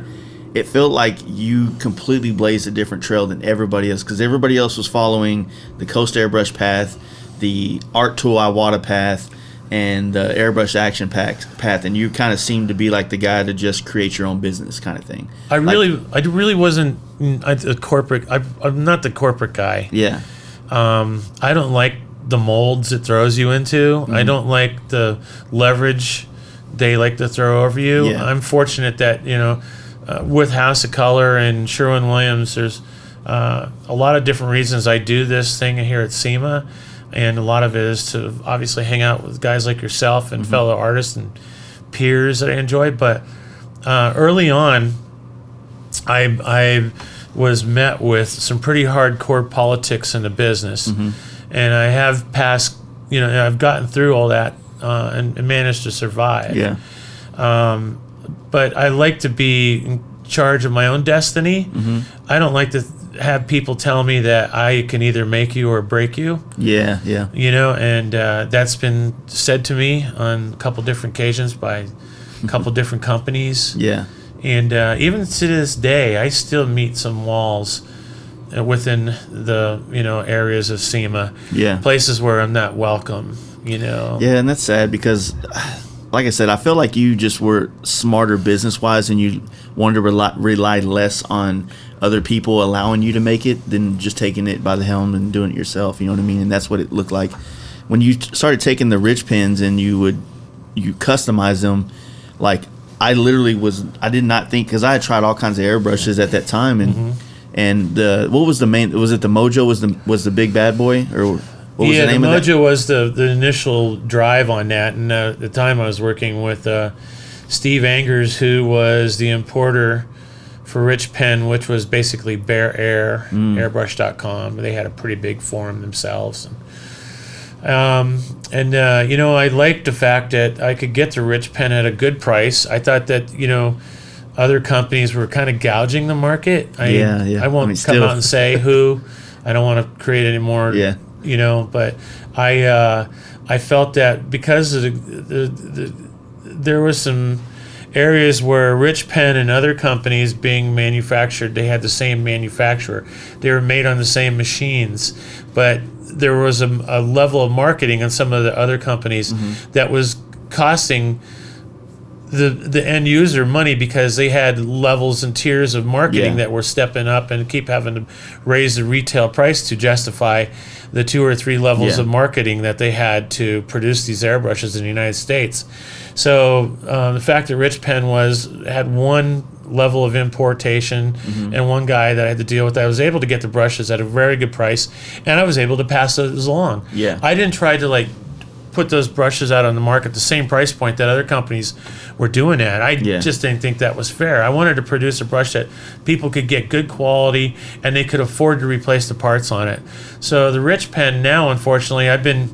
it felt like you completely blazed a different trail than everybody else, because everybody else was following the Coast Airbrush path, the Art Tool Iwata path, and the Airbrush Action path, and you kind of seemed to be like the guy to just create your own business kind of thing. I really wasn't a corporate. I'm not the corporate guy. Yeah. I don't like the molds it throws you into. I don't like the leverage they like to throw over you. I'm fortunate that, you know, with House of Color and Sherwin-Williams, there's a lot of different reasons I do this thing here at SEMA, and a lot of it is to obviously hang out with guys like yourself and fellow artists and peers that I enjoy. But early on, I was met with some pretty hardcore politics in the business, and I have passed, you know, I've gotten through all that and managed to survive. But I like to be in charge of my own destiny. I don't like to have people tell me that I can either make you or break you. You know, and that's been said to me on a couple different occasions by a couple different companies. And even to this day, I still meet some walls within the, you know, areas of SEMA. Places where I'm not welcome, you know. And that's sad because, like I said, I feel like you just were smarter business-wise, and you wanted to rely less on other people allowing you to make it than just taking it by the helm and doing it yourself. You know what I mean? And that's what it looked like when you started taking the rich pens and you customize them. Like I did not think, because I had tried all kinds of airbrushes at that time, and what was the main? Was it the Mojo? Was the big bad boy, or what was the name of that? Mojo was the initial drive on that, and at the time I was working with Steve Angers, who was the importer for Rich Pen, which was basically Bear Air, Airbrush.com. They had a pretty big forum themselves. You know, I liked the fact that I could get the Rich Pen at a good price. I thought that, you know, other companies were kind of gouging the market. I won't come out and say who. I don't want to create any more, you know, but I felt that because of there was some areas where Rich Pen and other companies being manufactured, they had the same manufacturer. They were made on the same machines, but there was a level of marketing on some of the other companies that was costing the end user money because they had levels and tiers of marketing that were stepping up and keep having to raise the retail price to justify the 2 or 3 levels of marketing that they had to produce these airbrushes in the United States. So the fact that Rich Pen had one level of importation and one guy that I had to deal with, I was able to get the brushes at a very good price, and I was able to pass those along. I didn't try to put those brushes out on the market the same price point that other companies were doing at. I just didn't think that was fair. I wanted to produce a brush that people could get good quality and they could afford to replace the parts on it. So the Rich Pen now, unfortunately, I've been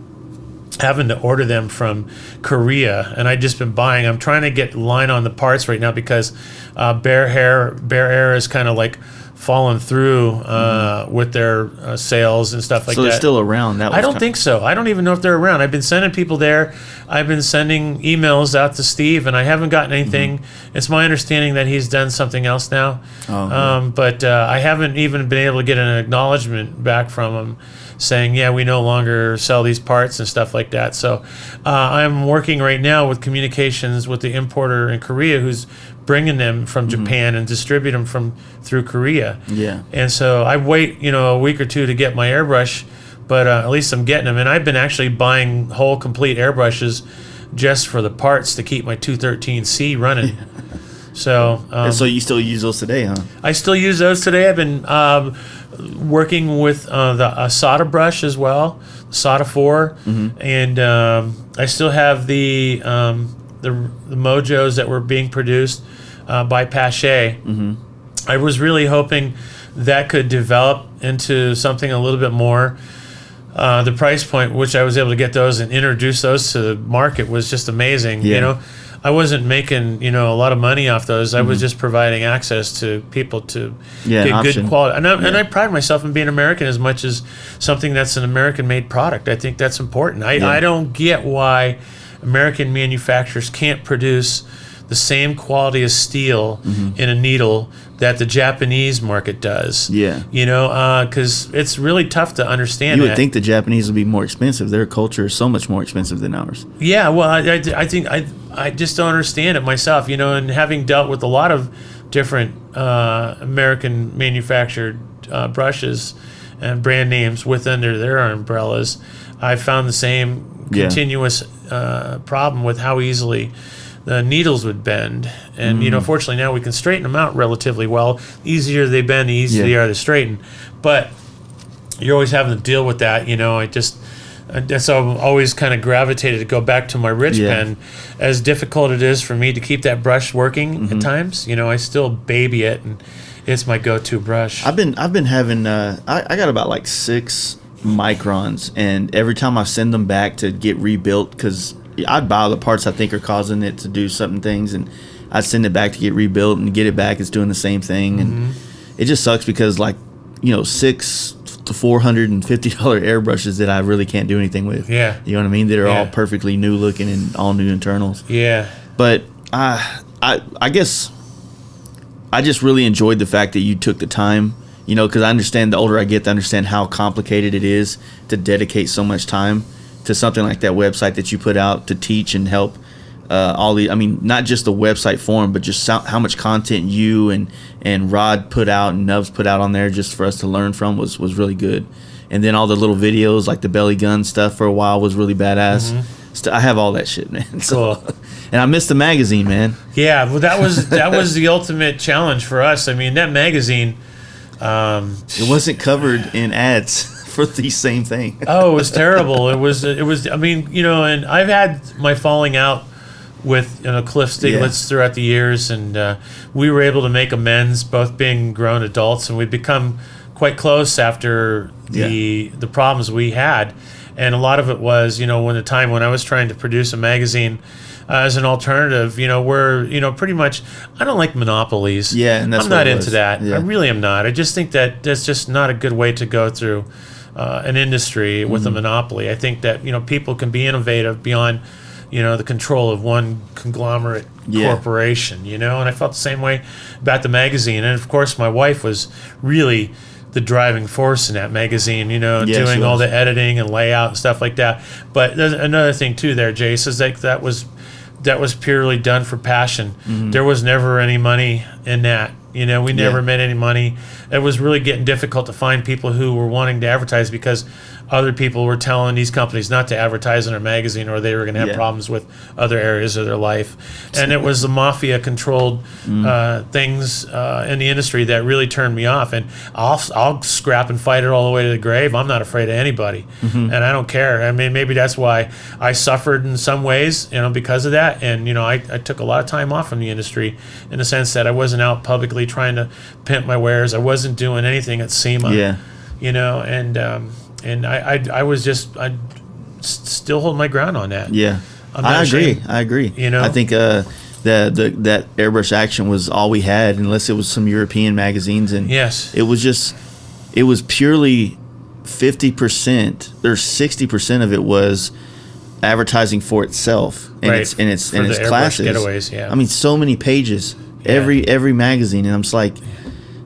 having to order them from Korea, and I've just been buying. I'm trying to get line on the parts right now because Bear Air is kind of fallen through with their sales and stuff like that. So they're still around? I don't think so. I don't even know if they're around. I've been sending people there. I've been sending emails out to Steve, and I haven't gotten anything. It's my understanding that he's done something else now. But I haven't even been able to get an acknowledgement back from him saying, we no longer sell these parts and stuff like that. So I'm working right now with communications with the importer in Korea who's bringing them from Japan and distribute them through Korea. And so I wait, a week or two to get my airbrush, but at least I'm getting them. And I've been actually buying whole complete airbrushes just for the parts to keep my 213C running. So so you still use those today, huh? I still use those today. I've been working with the Asada brush as well, Asada 4, and I still have the Mojos that were being produced by Pache. I was really hoping that could develop into something a little bit more. The price point, which I was able to get those and introduce those to the market, was just amazing. I wasn't making a lot of money off those. I was just providing access to people to get good quality. And I pride myself in being American as much as something that's an American-made product. I think that's important. I don't get why American manufacturers can't produce the same quality of steel in a needle that the Japanese market does. Because it's really tough to understand. You would think the Japanese would be more expensive. Their culture is so much more expensive than ours. Well, I think I just don't understand it myself. And having dealt with a lot of different American manufactured brushes and brand names under their umbrellas, I found the same continuous problem with how easily the needles would bend. And fortunately now we can straighten them out relatively well. The easier they bend, the easier they are to straighten. But you're always having to deal with that. So I've always kind of gravitated to go back to my Rich Pen. As difficult it is for me to keep that brush working at times, I still baby it, and it's my go-to brush. I've been having I got about 6 microns, and every time I send them back to get rebuilt, because I'd buy the parts I think are causing it to do certain things, and I'd send it back to get rebuilt, and get it back, it's doing the same thing. And it just sucks because $600 to $450 airbrushes that I really can't do anything with. You know what I mean? That are all perfectly new looking and all new internals. But I guess I just really enjoyed the fact that you took the time, because I understand the older I get to understand how complicated it is to dedicate so much time to something like that website that you put out to teach and help not just the website form, but just how much content you and Rod put out and Nubs put out on there just for us to learn from was really good. And then all the little videos, like the belly gun stuff for a while, was really badass. I have all that shit, man. Cool. And I missed the magazine, man. Well, that was the ultimate challenge for us. I mean, that magazine, it wasn't covered in ads for the same thing. It was terrible. It was. I mean, and I've had my falling out with Cliff Stiglitz throughout the years, and we were able to make amends, both being grown adults, and we've become quite close after the problems we had. And a lot of it was, when I was trying to produce a magazine as an alternative, we're, pretty much, I don't like monopolies. And that's I'm not into that. I really am not. I just think that that's just not a good way to go through an industry with a monopoly. I think that, people can be innovative beyond, the control of one conglomerate corporation, and I felt the same way about the magazine. And of course, my wife was really the driving force in that magazine, doing all the editing and layout and stuff like that. But there's another thing too there, Jace, is that was that was purely done for passion. There was never any money in that. You know, we never made any money. It was really getting difficult to find people who were wanting to advertise because other people were telling these companies not to advertise in their magazine or they were going to have problems with other areas of their life. And it was the mafia-controlled things in the industry that really turned me off. And I'll scrap and fight it all the way to the grave. I'm not afraid of anybody. And I don't care. I mean, maybe that's why I suffered in some ways, you know, because of that. And, you know, I took a lot of time off from the industry in the sense that I wasn't out publicly trying to pimp my wares. I wasn't doing anything at SEMA, you know, and I was just, I still hold my ground on that. I agree. You know, I think that Airbrush Action was all we had, unless it was some European magazines, and it was purely 50% or 60% of it was advertising for itself and its classes. Getaways, I mean, so many pages, every magazine, and I'm just like,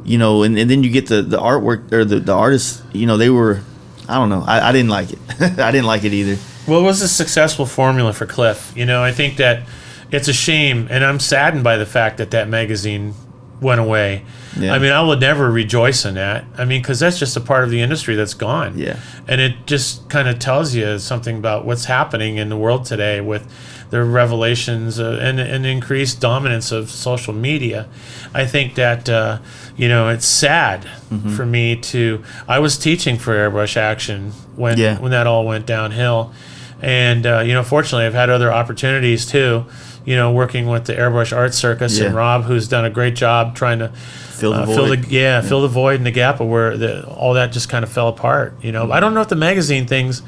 you know, and then you get the artwork or the artists, you know, they were, I don't know, I didn't like it. I didn't like it either. Well, it was a successful formula for Cliff. You know, I think that it's a shame, and I'm saddened by the fact that magazine went away. I mean, I would never rejoice in that. I mean, because that's just a part of the industry that's gone. And it just kind of tells you something about what's happening in the world today with the revelations and increased dominance of social media. I think that, you know, it's sad for me to... I was teaching for Airbrush Action when that all went downhill. And, you know, fortunately, I've had other opportunities, too, you know, working with the Airbrush Art Circus and Rob, who's done a great job trying to fill the void. Fill the void and the gap of where all that just kind of fell apart. You know, I don't know if the magazine things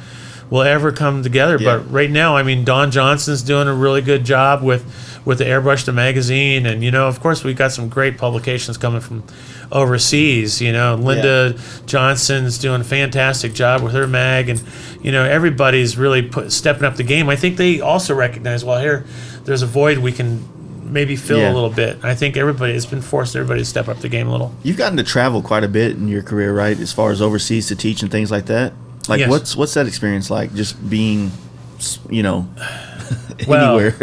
will ever come together, but right now, I mean, Don Johnson's doing a really good job with the Airbrush the magazine, and you know, of course, we've got some great publications coming from overseas. You know, Linda Johnson's doing a fantastic job with her mag, and you know, everybody's really stepping up the game. I think they also recognize, well, there's a void we can maybe fill a little bit. I think it's been forced everybody to step up the game a little. You've gotten to travel quite a bit in your career, right? As far as overseas to teach and things like that. Like, what's that experience like? Just being, you know, anywhere.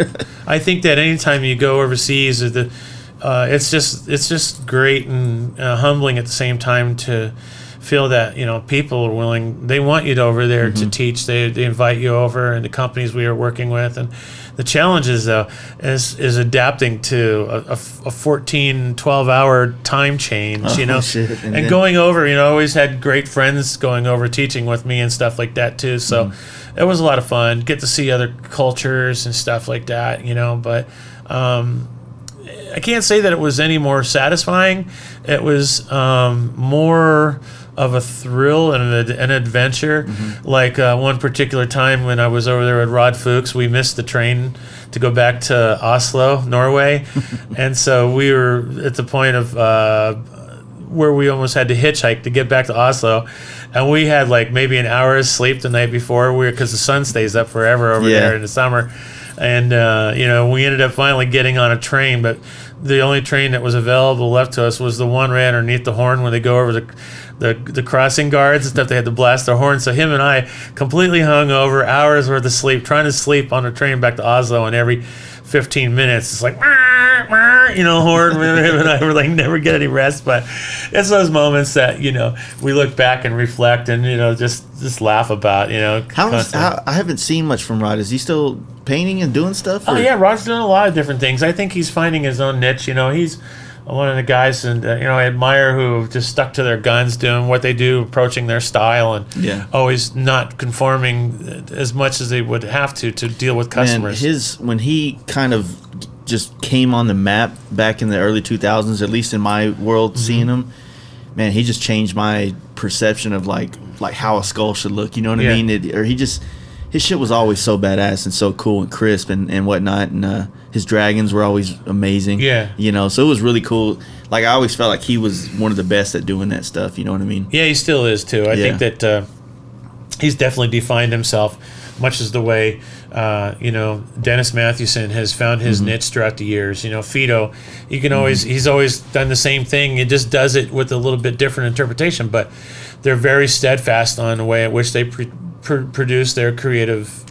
I think that anytime you go overseas, it's just great and humbling at the same time to feel that, you know, people are willing. They want you over there to teach. They invite you over, and the companies we are working with, and the challenges though is adapting to a 12-hour time change, you know, and going over, you know, I always had great friends going over teaching with me and stuff like that too. So it was a lot of fun, get to see other cultures and stuff like that, you know, but I can't say that it was any more satisfying. It was more of a thrill and an adventure. Like one particular time when I was over there with Rod Fuchs, we missed the train to go back to Oslo, Norway. And so we were at the point of where we almost had to hitchhike to get back to Oslo. And we had like maybe an hour's sleep the night before, because the sun stays up forever over there in the summer. And, you know, we ended up finally getting on a train, but the only train that was available left to us was the one right underneath the horn when they go over the crossing guards and stuff. They had to blast their horn. So him and I completely hung over, hours worth of sleep, trying to sleep on a train back to Oslo, and every 15 minutes it's like, you know, horn. Him and I were like, never get any rest. But it's those moments that, you know, we look back and reflect and, you know, just laugh about, you know. I haven't seen much from Rod. Is he still painting and doing stuff? Oh, yeah, Rod's doing a lot of different things. I think he's finding his own niche. You know, he's one of the guys, and you know, I admire who have just stuck to their guns, doing what they do, approaching their style, and always not conforming as much as they would have to deal with customers. Man, when he kind of just came on the map back in the early 2000s, at least in my world, seeing him, man, he just changed my perception of like how a skull should look. You know what I mean? His shit was always so badass and so cool and crisp and whatnot, and his dragons were always amazing. You know, so it was really cool. Like, I always felt like he was one of the best at doing that stuff. You know what I mean? Yeah, he still is too. I think that he's definitely defined himself, much as the way you know, Dennis Mathewson has found his niche throughout the years. You know, Fido, you can he's always done the same thing. He just does it with a little bit different interpretation, but they're very steadfast on the way at which they produce their creative,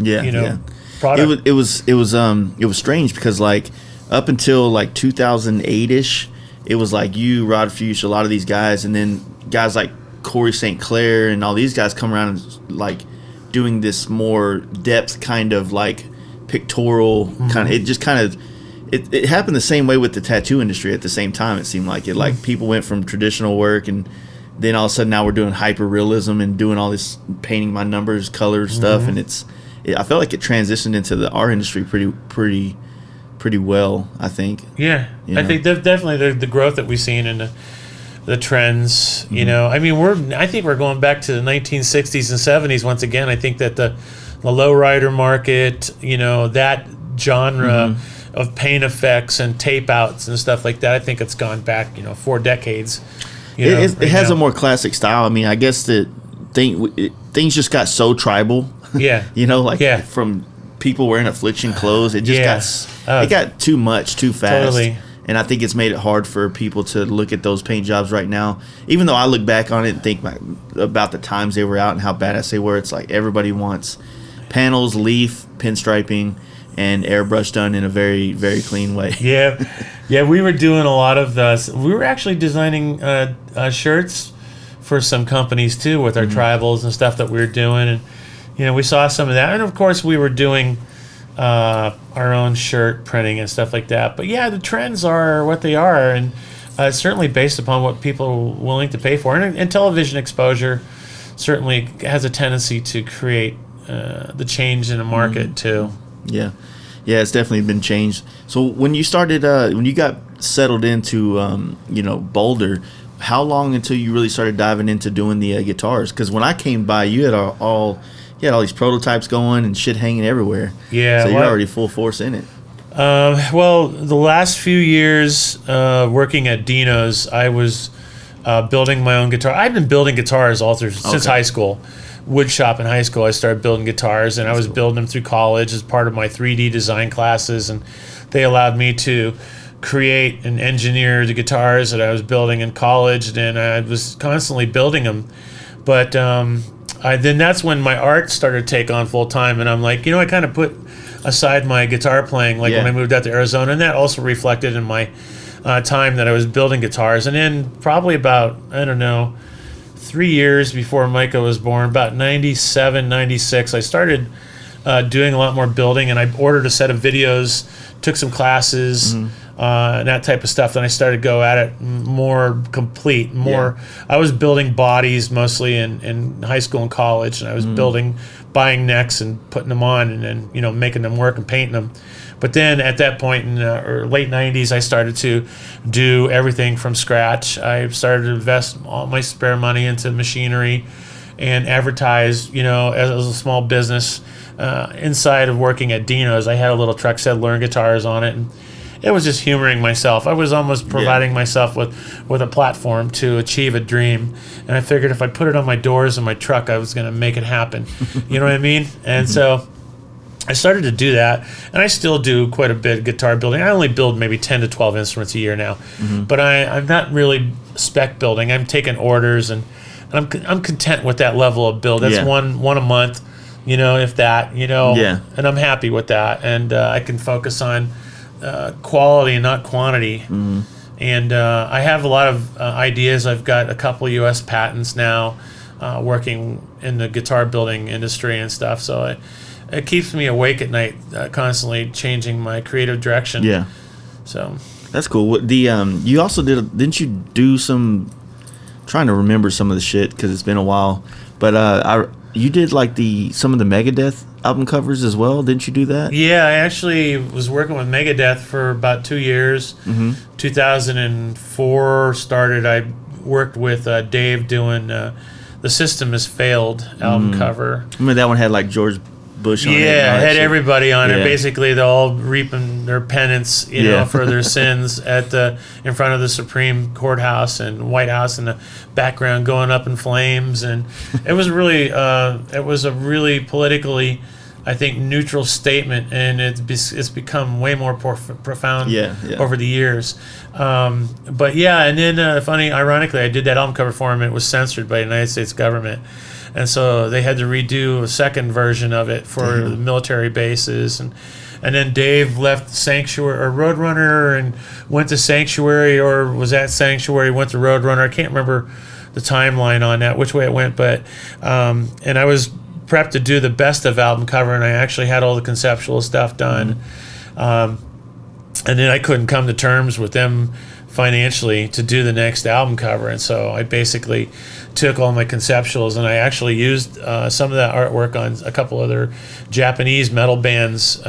product. It was strange because like up until like 2008ish, it was like you, Rod Fuchs, a lot of these guys, and then guys like Corey St. Clair and all these guys come around and like doing this more depth kind of like pictorial kind of. It just kind of it happened the same way with the tattoo industry at the same time. It seemed like it like people went from traditional work and then all of a sudden now we're doing hyper realism and doing all this painting by numbers, color stuff, and I felt like it transitioned into the art industry pretty well. I think. Yeah, You know? I think definitely the growth that we've seen in the trends. You know, I mean, I think we're going back to the 1960s and 70s once again. I think that the lowrider market, you know, that genre of paint effects and tape outs and stuff like that. I think it's gone back, 4 decades. It has a more classic style. I mean, I guess that things just got so tribal. Yeah. From people wearing affliction clothes, it just it got too much too fast. Totally. And I think it's made it hard for people to look at those paint jobs right now. Even though I look back on it and think about the times they were out and how badass they were, it's like everybody wants panels, leaf, pinstriping, and airbrush done in a very, very clean way. Yeah, we were doing a lot of we were actually designing shirts for some companies too with our tribals and stuff that we were doing, and we saw some of that, and of course we were doing our own shirt printing and stuff like that. But yeah, the trends are what they are, and it's certainly based upon what people are willing to pay for, and television exposure certainly has a tendency to create the change in the market too. Yeah, it's definitely been changed. So when you started, when you got settled into, Boulder, how long until you really started diving into doing the guitars? Because when I came by, you had all these prototypes going and shit hanging everywhere. Yeah, so you're already full force in it. Well, the last few years working at Dino's, I was building my own guitar. I've been building guitars since high school. Wood shop in high school, I started building guitars, and I was building them through college as part of my 3D design classes, and they allowed me to create and engineer the guitars that I was building in college, and I was constantly building them. But then that's when my art started to take on full time, and I'm like, I kind of put aside my guitar playing when I moved out to Arizona, and that also reflected in my time that I was building guitars. And then probably about, 3 years before Micah was born, about 97, 96, I started doing a lot more building, and I ordered a set of videos, took some classes, and that type of stuff. Then I started to go at it more complete, I was building bodies mostly in high school and college, and I was buying necks and putting them on, and then, making them work and painting them. But then at that point in late 90s, I started to do everything from scratch. I started to invest all my spare money into machinery and advertise, as a small business. Inside of working at Dino's, I had a little truck said Learn Guitars on it, and it was just humoring myself. I was almost providing myself with a platform to achieve a dream. And I figured if I put it on my doors in my truck, I was going to make it happen. You know what I mean? And so I started to do that, and I still do quite a bit of guitar building. I only build maybe 10 to 12 instruments a year now, but I'm not really spec building. I'm taking orders, and I'm content with that level of build. That's one a month, if that, and I'm happy with that, and I can focus on quality and not quantity. And I have a lot of ideas. I've got a couple U.S. patents now, working in the guitar building industry and stuff, so it keeps me awake at night, constantly changing my creative direction. Yeah. So that's cool. You also didn't you do some? Trying to remember some of the shit because it's been a while, but you did like some of the Megadeth album covers as well. Didn't you do that? Yeah, I actually was working with Megadeth for about 2 years. 2004 started. I worked with Dave doing The System Has Failed album cover. I mean, that one had like George Bush on it. Yeah, had everybody on it. Basically, they're all reaping their penance, for their sins in front of the Supreme Courthouse and White House, in the background going up in flames, and it was really, it was a really politically, I think, neutral statement, and it's become way more profound over the years. But yeah, and then ironically, I did that album cover for him. It was censored by the United States government. and so they had to redo a second version of it for the military bases, and then Dave left Sanctuary or Roadrunner and went to Sanctuary, or was at Sanctuary, went to Roadrunner. I can't remember the timeline on that, which way it went, but and I was prepped to do the best of album cover, and I actually had all the conceptual stuff done. And then I couldn't come to terms with them financially to do the next album cover, and so I basically took all my conceptuals and I actually used some of that artwork on a couple other Japanese metal bands.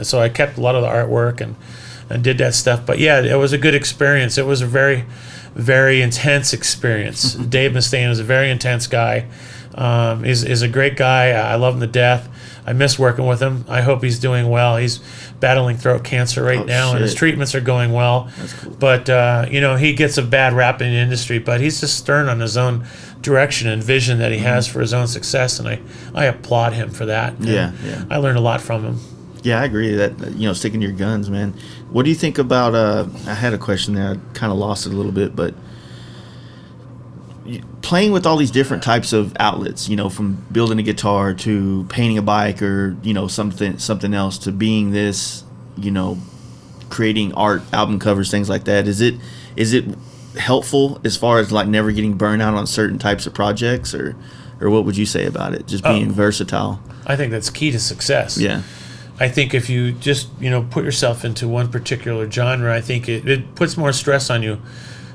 So I kept a lot of the artwork and did that stuff. But yeah, it was a good experience. It was a very, very intense experience. Dave Mustaine is a very intense guy. Is a great guy. I love him to death. I miss working with him. I hope he's doing well. He's battling throat cancer right now, and his treatments are going well. That's cool. But he gets a bad rap in the industry, but he's just stern on his own direction and vision that he has for his own success, and I applaud him for that. Yeah. I learned a lot from him. Yeah, I agree that, sticking to your guns, man. What do you think about, I had a question there. I kind of lost it a little bit, but playing with all these different types of outlets, from building a guitar to painting a bike or, something else to being this, creating art, album covers, things like that. Is it helpful as far as like never getting burned out on certain types of projects, or what would you say about it? Just being versatile. I think that's key to success. Yeah. I think if you just, put yourself into one particular genre, I think it puts more stress on you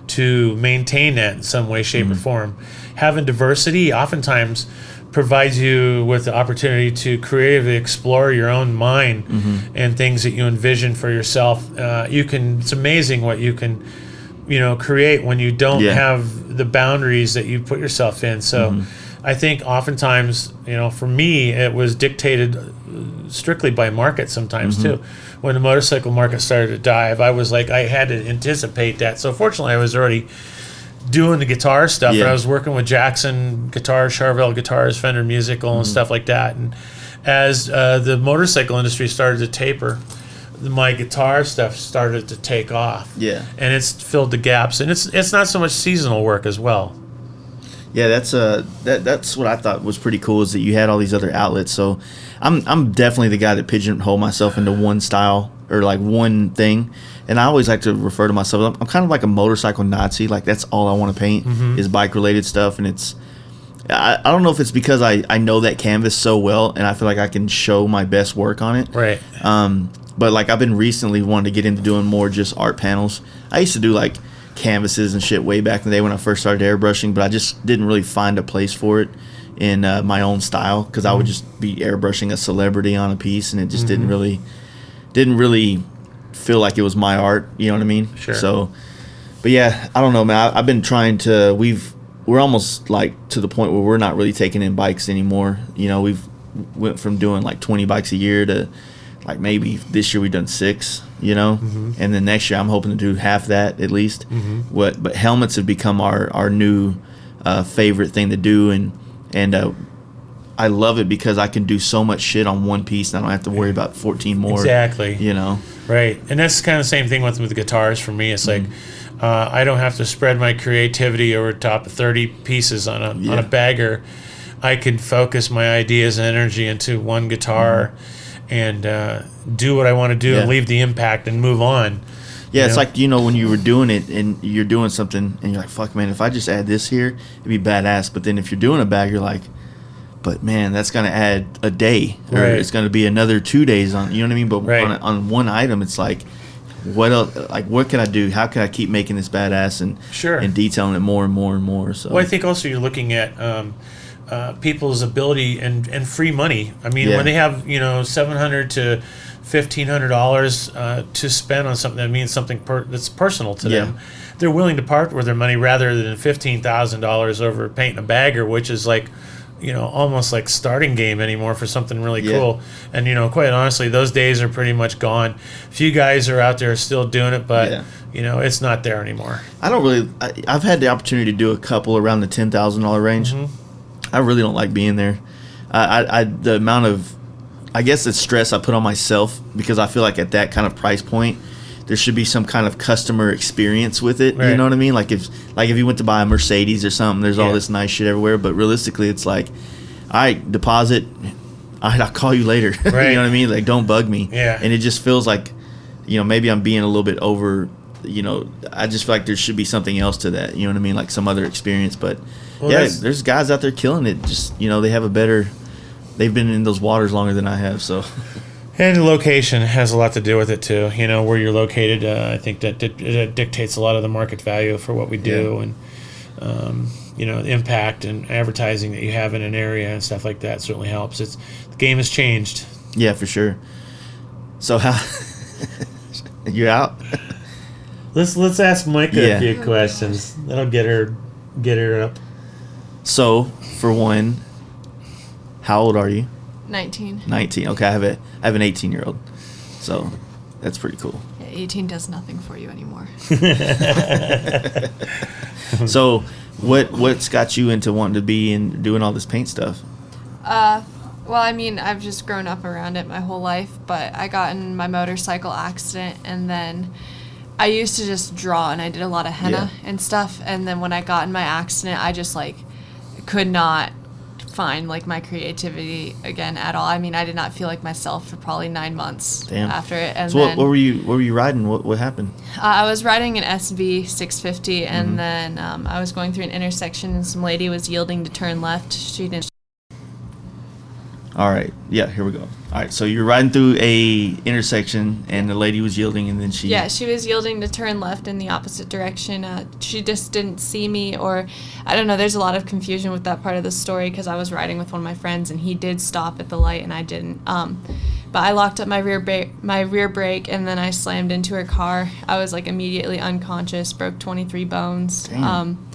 to maintain that in some way, shape, or form. Having diversity oftentimes provides you with the opportunity to creatively explore your own mind and things that you envision for yourself. It's amazing what you can, create when you don't have the boundaries that you put yourself in. So I think oftentimes, for me, it was dictated strictly by market sometimes too. When the motorcycle market started to dive, I was like, I had to anticipate that. So fortunately, I was already doing the guitar stuff, and I was working with Jackson Guitars, Charvel Guitars, Fender Musical, and stuff like that. And as the motorcycle industry started to taper, my guitar stuff started to take off. Yeah, and it's filled the gaps, and it's not so much seasonal work as well. Yeah, that's what I thought was pretty cool, is that you had all these other outlets. So I'm definitely the guy that pigeonhole myself into one style or like one thing, and I always like to refer to myself. I'm kind of like a motorcycle Nazi. Like that's all I want to paint is bike related stuff, and I don't know if it's because I know that canvas so well, and I feel like I can show my best work on it. Right. But like I've been recently wanting to get into doing more just art panels. I used to do like canvases and shit way back in the day when I first started airbrushing, but I just didn't really find a place for it in my own style, because I would just be airbrushing a celebrity on a piece, and it just didn't really feel like it was my art. You know what I mean? Sure. So, but yeah, I don't know, man. I've been trying to. We're almost like to the point where we're not really taking in bikes anymore. We've went from doing like 20 bikes a year to like maybe this year we've done 6. And then next year I'm hoping to do half that at least. But helmets have become our new favorite thing to do, and I love it because I can do so much shit on one piece, and I don't have to worry about 14 more. Exactly. Right. And that's kind of the same thing with the guitars for me. It's like I don't have to spread my creativity over top of 30 pieces on a bagger. I can focus my ideas and energy into one guitar and do what I want to do and leave the impact and move on. Yeah, it's like, when you were doing it and you're doing something and you're like, fuck, man, if I just add this here, it'd be badass. But then if you're doing a bag, you're like, but man, that's going to add a day, or it's going to be another 2 days on, you know what I mean? But on one item, it's like, what else? Like, what can I do? How can I keep making this badass and detailing it more and more and more? So, well, I think also you're looking at people's ability and free money. I mean, when they have $700 to $1,500 to spend on something that means something that's personal to them, they're willing to part with their money rather than $15,000 over painting a bagger, which is like, almost like starting game anymore for something really cool. And quite honestly, those days are pretty much gone. A few guys are out there still doing it, but it's not there anymore. I've had the opportunity to do a couple around the $10,000 range. I really don't like being there. The amount of, I guess it's stress I put on myself, because I feel like at that kind of price point, there should be some kind of customer experience with it. You Right. know what I mean? Like if you went to buy a Mercedes or something, there's all Yeah. this nice shit everywhere. But realistically, it's like, all right, deposit. All right, I'll call you later. Right. You know what I mean? Like, don't bug me. Yeah. And it just feels like, maybe I'm being a little bit over. I just feel like there should be something else to that. You know what I mean? Like some other experience. But Well, yeah, that's- there's guys out there killing it. Just they have they've been in those waters longer than I have. So. And location has a lot to do with it too. Where you're located, I think that it dictates a lot of the market value for what we do, and impact and advertising that you have in an area and stuff like that certainly helps. The game has changed. Yeah, for sure. So how you out? Let's ask Micah Yeah. a few questions. That'll get her up. So for one, how old are you? 19. 19. Okay, I have an 18-year-old, so that's pretty cool. Yeah, 18 does nothing for you anymore. So what's got you into wanting to be and doing all this paint stuff? Well, I mean, I've just grown up around it my whole life, but I got in my motorcycle accident, and then I used to just draw, and I did a lot of henna and stuff, and then when I got in my accident, I just, could not find, my creativity again at all. I mean, I did not feel like myself for probably 9 months Damn. after it. And So then what were you riding? What happened? I was riding an SV 650, and then I was going through an intersection, and some lady was yielding to turn left. She didn't. All right. Yeah, here we go. All right. So you're riding through a intersection, and the lady was yielding, and then she. Yeah, she was yielding to turn left in the opposite direction. She just didn't see me, or I don't know. There's a lot of confusion with that part of the story because I was riding with one of my friends, and he did stop at the light, and I didn't. But I locked up my rear brake, and then I slammed into her car. I was immediately unconscious, broke 23 bones. Damn.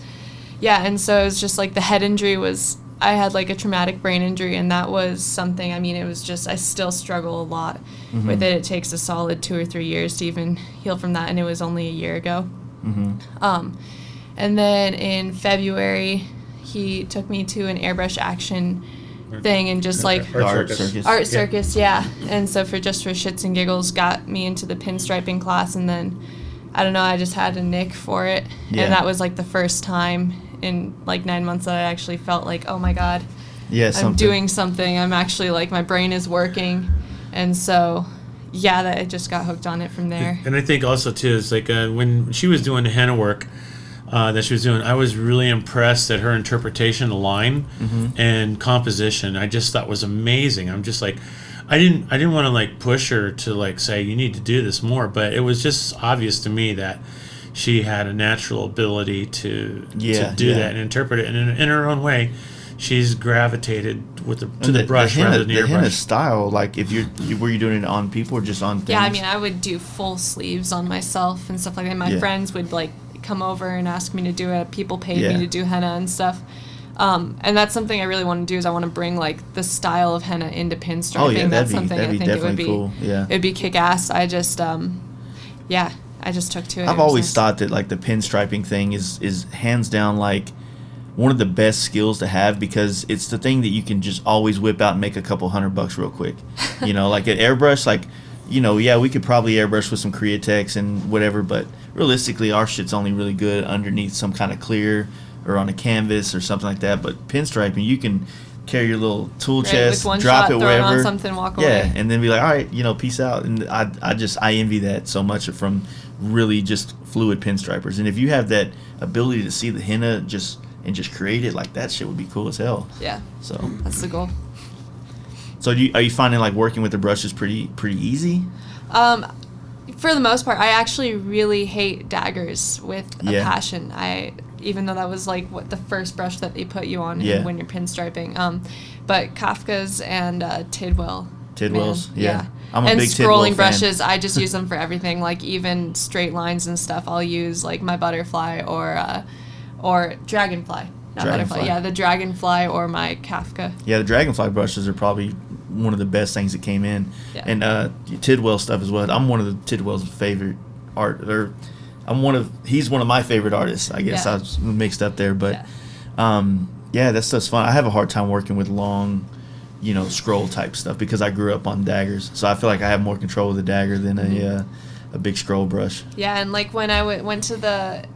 Yeah, and so it was just the head injury was. I had a traumatic brain injury, and that was something. I mean, it was just I still struggle a lot with it. It takes a solid 2 or 3 years to even heal from that, and it was only a year ago. And then in February, he took me to an airbrush action thing, and just The art circus. art circus, yeah. And so for shits and giggles, got me into the pinstriping class, and then I don't know, I just had a nick for it, Yeah. and that was the first time in 9 months that I actually felt oh my god, Yeah. I'm doing something. I'm actually my brain is working, and so yeah, that I just got hooked on it from there. And I think also too is when she was doing the henna work that she was doing, I was really impressed at her interpretation of line and composition. I just thought was amazing. I'm just I didn't want to push her to say you need to do this more, but it was just obvious to me that she had a natural ability to do that and interpret it, and in her own way, she's gravitated to the brush rather than the the henna airbrush. style. Were you doing it on people or just on things? Yeah, I mean, I would do full sleeves on myself and stuff like that. My friends would come over and ask me to do it. People paid me to do henna and stuff. And that's something I really want to do is I want to bring the style of henna into pinstriping. Oh, yeah, That's that'd be- something that'd I be think it would definitely be cool, yeah. it'd be kick ass. I just I just took to it. I've ever always since. thought that the pinstriping thing is hands down one of the best skills to have, because it's the thing that you can just always whip out and make a couple $100 real quick. At airbrush, we could probably airbrush with some Createx and whatever, but realistically our shit's only really good underneath some kind of clear or on a canvas or something like that. But pinstriping, you can carry your little tool Right, chest, with one drop shot, it throw it on wherever, something, walk yeah, away. and then be like, all right, peace out. And I envy that so much from really just fluid pinstripers. And if you have that ability to see the henna just create it, that shit would be cool as hell. Yeah, So that's the goal. are you finding working with the brush is pretty easy? For the most part, I actually really hate daggers with a Yeah. passion. Even though that was what the first brush that they put you on Yeah. when you're pinstriping. But Kafka's and Tidwell. Tidwell's, man, yeah. I'm a and big Tidwell scrolling fan. brushes, I just use them for everything. Even straight lines and stuff, I'll use my butterfly or dragonfly. Not Dragonfly. butterfly. Yeah, the dragonfly or my Kafka. Yeah, the dragonfly brushes are probably one of the best things that came in. Yeah. And Tidwell stuff as well. I'm one of the Tidwell's favorite he's one of my favorite artists. I guess Yeah. I was mixed up there, but that stuff's fun. I have a hard time working with long, scroll type stuff because I grew up on daggers. So I feel like I have more control of the dagger than a big scroll brush. Yeah, and like when I went to the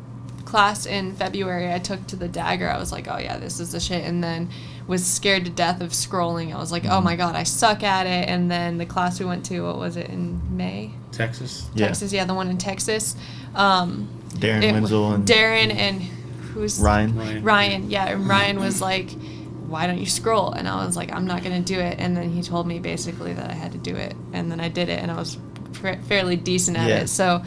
class in February, I took to the dagger. I was like, oh yeah, this is the shit. And then was scared to death of scrolling. I was like, oh my god, I suck at it. And then the class we went to, what was it, in May? Texas. Texas, yeah, the one in Texas. Darren Wenzel and Darren and who's Ryan. Yeah, and Ryan was like, why don't you scroll? And I was like, I'm not gonna do it. And then he told me basically that I had to do it, and then I did it, and I was fairly decent at it. So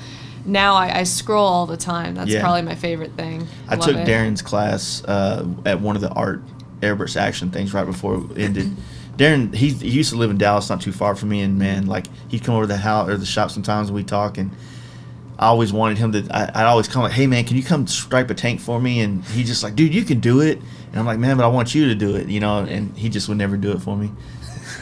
now I scroll all the time. That's probably my favorite thing. I took Darren's class at one of the art Airbrush action things right before it ended. Darren, he used to live in Dallas, not too far from me, and man, like he'd come over to the house or the shop sometimes and we'd talk, and I always wanted him to. I'd always come like, hey man, can you come stripe a tank for me? And he's just like, dude, you can do it. And I'm like, man, but I want you to do it, you know. And he just would never do it for me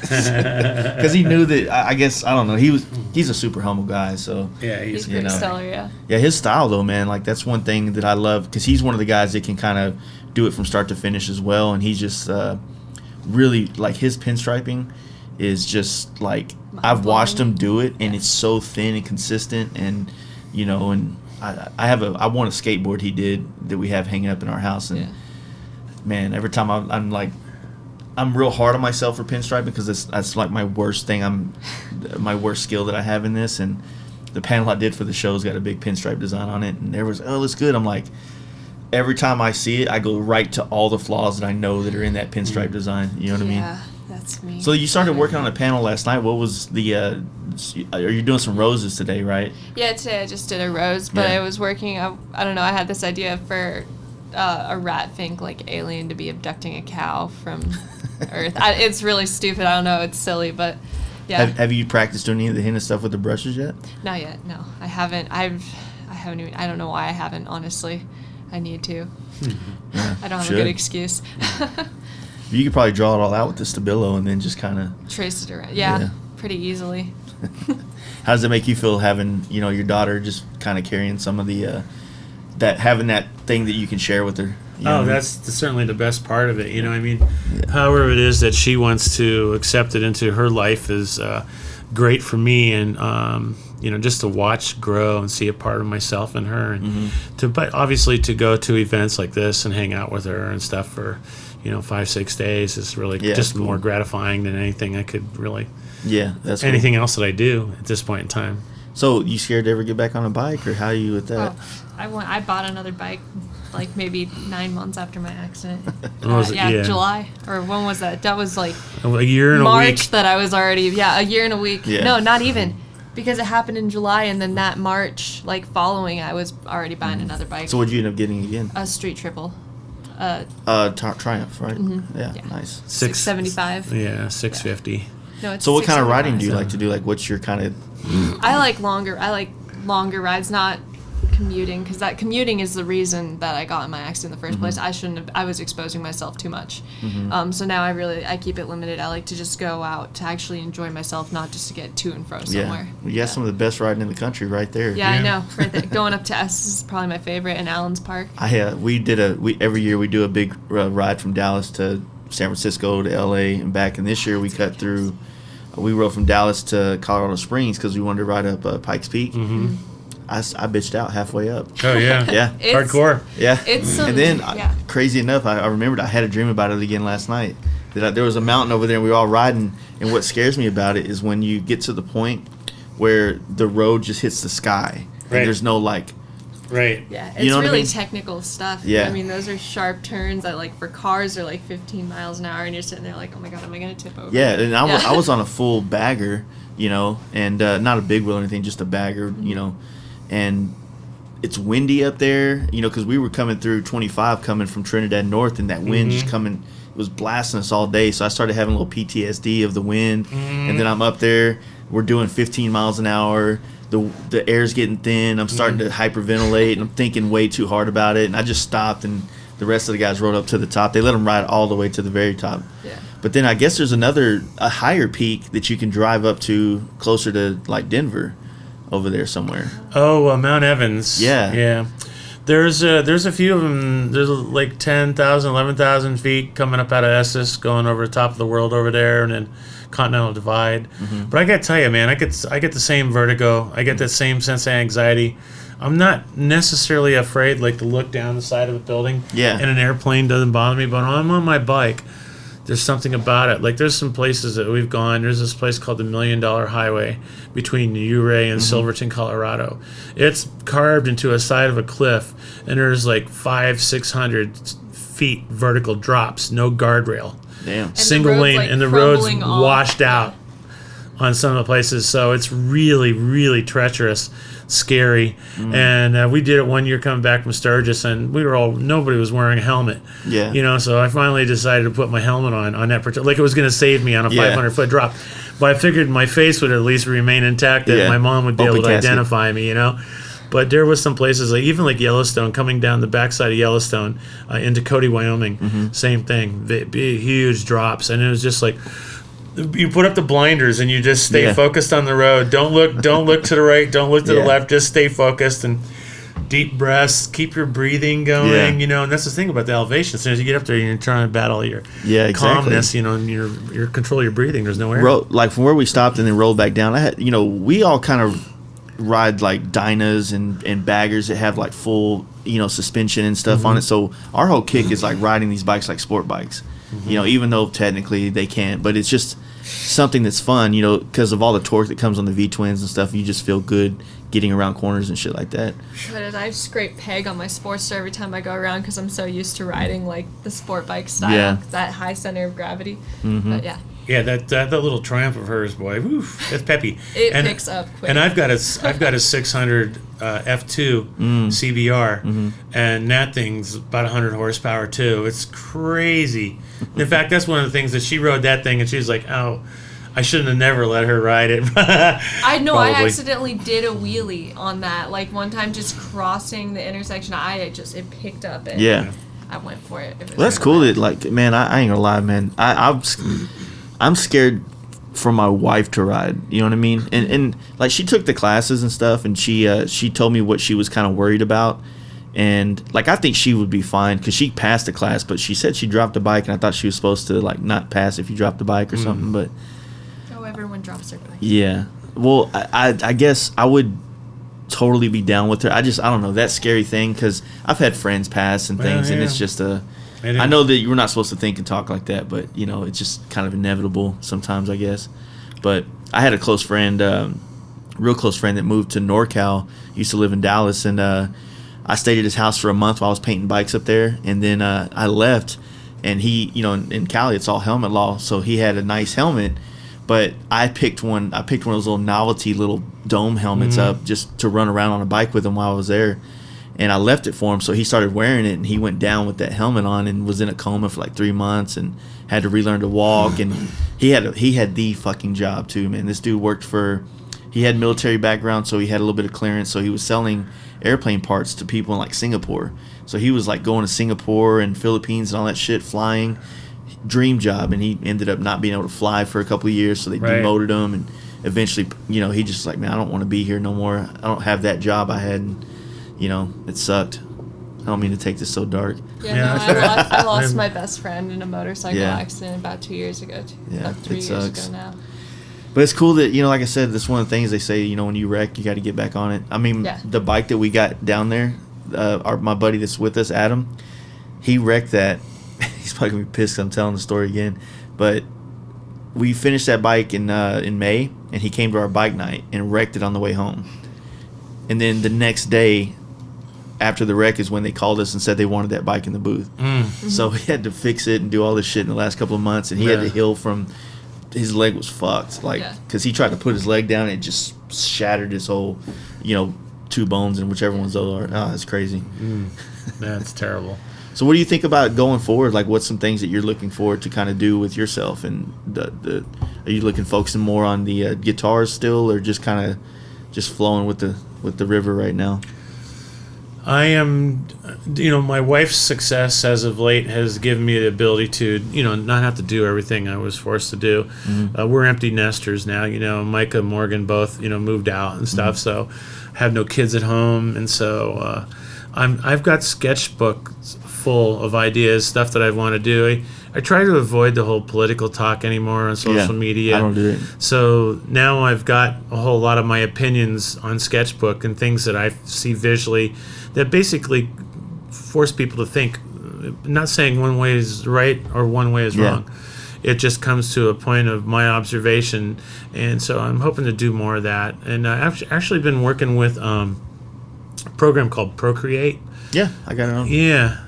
because he knew that. I guess I don't know. He's a super humble guy, so Yeah, He's pretty stellar, yeah. yeah, his style though, man, like that's one thing that I love because he's one of the guys that can kind of do it from start to finish as well, and he's just really like his pinstriping is just like I've watched him do it, and it's so thin and consistent, and you know, and I want a skateboard he did that we have hanging up in our house, and man, every time I'm real hard on myself for pinstriping because that's like my worst thing. My worst skill that I have in this, and the panel I did for the show's got a big pinstripe design on it, and everyone's oh, it's good. I'm like, every time I see it, I go right to all the flaws that I know that are in that pinstripe design. You know what I mean? Yeah, that's me. So you started working on a panel last night. What was the? Are you doing some roses today, right? Yeah, today I just did a rose, but I was working. I don't know. I had this idea for a rat think like alien to be abducting a cow from Earth. It's really stupid. I don't know. It's silly, but yeah. Have you practiced doing any of the henna stuff with the brushes yet? Not yet. No, I haven't. I haven't even. I don't know why I haven't. Honestly, I need to. I don't have a good excuse. You could probably draw it all out with the Stabilo and then just kind of trace it around. Yeah, pretty easily. How does it make you feel having your daughter just kind of carrying some of the that having that thing that you can share with her? That's certainly the best part of it. I mean, however it is that she wants to accept it into her life is great for me, and just to watch grow and see a part of myself in her, and but obviously to go to events like this and hang out with her and stuff for 5-6 days is really just cool. More gratifying than anything I could really. Yeah, that's anything cool. else that I do at this point in time. So you scared to ever get back on a bike, or how are you with that? I bought another bike like maybe 9 months after my accident. July, or when was that? That was like a year and March a week. That I was already a year and a week. Yeah. No, not even, because it happened in July, and then that March following I was already buying another bike. So what'd you end up getting again? A street triple. Triumph, right? Mm-hmm. Yeah, nice. 675. Yeah, 650. No, it's so what kind of riding do you 675. like to do? Like, what's your kind of? I like longer rides, not commuting, because that commuting is the reason that I got in my accident in the first place. I shouldn't have. I was exposing myself too much. So now I keep it limited. I like to just go out to actually enjoy myself, not just to get to and fro somewhere. Well, you got some of the best riding in the country right there. Yeah, I know. Right there. Going up to S is probably my favorite, and Allen's Park. Every year we do a big ride from Dallas to San Francisco to LA and back, and this year we cut through. We rode from Dallas to Colorado Springs because we wanted to ride up Pikes Peak. I bitched out halfway up. Oh yeah, yeah, hardcore. Yeah, it's and then crazy enough, I remembered I had a dream about it again last night. That there was a mountain over there, and we were all riding. And what scares me about it is when you get to the point where the road just hits the sky, and there's no Right. Yeah, it's really what I mean? Technical stuff. Yeah. I mean, those are sharp turns that for cars are 15 miles an hour, and you're sitting there like, oh my god, am I gonna tip over? Yeah, and I was on a full bagger, and not a big wheel or anything, just a bagger, and it's windy up there, because we were coming through 25 coming from Trinidad North, and that wind just coming, it was blasting us all day, so I started having a little PTSD of the wind, and then I'm up there, we're doing 15 miles an hour, the air's getting thin, I'm starting to hyperventilate, and I'm thinking way too hard about it, and I just stopped, and the rest of the guys rode up to the top. They let them ride all the way to the very top. Yeah. But then I guess there's a higher peak that you can drive up to closer to Denver over there somewhere. Oh, Mount Evans. Yeah. Yeah. There's a few of them. There's 10,000, 11,000 feet coming up out of Estes, going over the top of the world over there, and then Continental Divide. But I got to tell you, man, I get the same vertigo. I get that same sense of anxiety. I'm not necessarily afraid, like, to look down the side of a building. Yeah. And an airplane doesn't bother me. But when I'm on my bike, there's something about it. Like, there's some places that we've gone. There's this place called the $1 Million Highway between Ouray and Silverton, Colorado. It's carved into a side of a cliff, and there's like 500-600 feet vertical drops, no guardrail. Damn. And Single the road's, lane, like, and the road's crumbling off. washed out on some of the places. So it's really, really treacherous, scary. And we did it one year coming back from Sturgis, and nobody was wearing a helmet. Yeah. You know, so I finally decided to put my helmet on that particular, like it was going to save me on a Yeah. 500-foot drop. But I figured my face would at least remain intact, that Yeah. my mom would be Open able to casket. identify me, you know. But there was some places, like even like Yellowstone, coming down the backside of Yellowstone into Cody, Wyoming, same thing, big, huge drops, and it was just like, you put up the blinders and you just stay Yeah. focused on the road. Don't look to the right. Don't look to the Yeah. left. Just stay focused and deep breaths. Keep your breathing going. Yeah. You know, and that's the thing about the elevation. As soon as you get up there, you're trying to battle your Yeah, exactly. calmness. You know, and your control your breathing. There's no air. Like from where we stopped and then rolled back down, I had, we all kind of ride like Dynas and baggers that have like full, suspension and stuff on it. So our whole kick is like riding these bikes like sport bikes, even though technically they can't, but it's just something that's fun, because of all the torque that comes on the V-twins and stuff. You just feel good getting around corners and shit like that. But I scrape peg on my Sportster every time I go around because I'm so used to riding like the sport bike style, Yeah. that high center of gravity. But yeah, Yeah, that little Triumph of hers, boy, woof, that's peppy. it picks up quick. And I've got a 600 F2 CBR, and that thing's about 100 horsepower too. It's crazy. In fact, that's one of the things that she rode that thing, and she was like, "Oh, I shouldn't have never let her ride it." I know I Probably. accidentally did a wheelie on that. Like one time, just crossing the intersection, it picked up and Yeah. I went for it. It was Well, that's cool that, like, man, I ain't gonna lie, man. I'm scared for my wife to ride. You know what I mean? And like, she took the classes and stuff, and she told me what she was kind of worried about. And like, I think she would be fine because she passed the class, but she said she dropped the bike, and I thought she was supposed to like not pass if you dropped the bike or something. But Oh, everyone drops their bike. yeah, well, I guess I would totally be down with her. I don't know, that scary thing, because I've had friends pass and things, and yeah. it's just It I is. know that you're not supposed to think and talk like that, but it's just kind of inevitable sometimes, I guess. But I had a close friend, real close friend, that moved to NorCal, used to live in Dallas, and I stayed at his house for a month while I was painting bikes up there, and then I left, and he, in Cali it's all helmet law, so he had a nice helmet, but I picked one of those little novelty little dome helmets up just to run around on a bike with him while I was there. And I left it for him, so he started wearing it, and he went down with that helmet on and was in a coma for like 3 months and had to relearn to walk. And he had the fucking job too, man. This dude he had military background, so he had a little bit of clearance. So he was selling airplane parts to people in like Singapore. So he was like going to Singapore and Philippines and all that shit, flying. Dream job, and he ended up not being able to fly for a couple of years, so they Right. demoted him, and eventually, he just like, man, I don't want to be here no more. I don't have that job I had. And, it sucked. I don't mean to take this so dark. Yeah, Yeah, no, that's right. I lost my best friend in a motorcycle Yeah. accident about 2 years ago. Yeah, About 3 it years sucks. ago now. But it's cool that, like I said, that's one of the things they say, when you wreck, you got to get back on it. I mean, Yeah. the bike that we got down there, my buddy that's with us, Adam, he wrecked that. He's probably going to be pissed 'cause I'm telling the story again. But we finished that bike in May, and he came to our bike night and wrecked it on the way home. And then the next day, after the wreck, is when they called us and said they wanted that bike in the booth. So we had to fix it and do all this shit in the last couple of months, and he had Yeah. to heal from. His leg was fucked, like, Yeah. because he tried to put his leg down, and it just shattered his whole, 2 bones and whichever ones those are. Oh, it's crazy. That's terrible. So what do you think about going forward? Like, what's some things that you're looking forward to kind of do with yourself? And are you focusing more on the guitars still, or just kind of just flowing with the river right now? I am, my wife's success as of late has given me the ability to, not have to do everything I was forced to do. We're empty nesters now, Micah and Morgan both, moved out and stuff, so have no kids at home. And so I've got sketchbooks full of ideas, stuff that I want to do. I try to avoid the whole political talk anymore on social media. I don't do it. So now I've got a whole lot of my opinions on sketchbook and things that I see visually that basically force people to think. Not saying one way is right or one way is wrong. It just comes to a point of my observation, and so I'm hoping to do more of that. And I've actually been working with a program called Procreate. Yeah, I got it on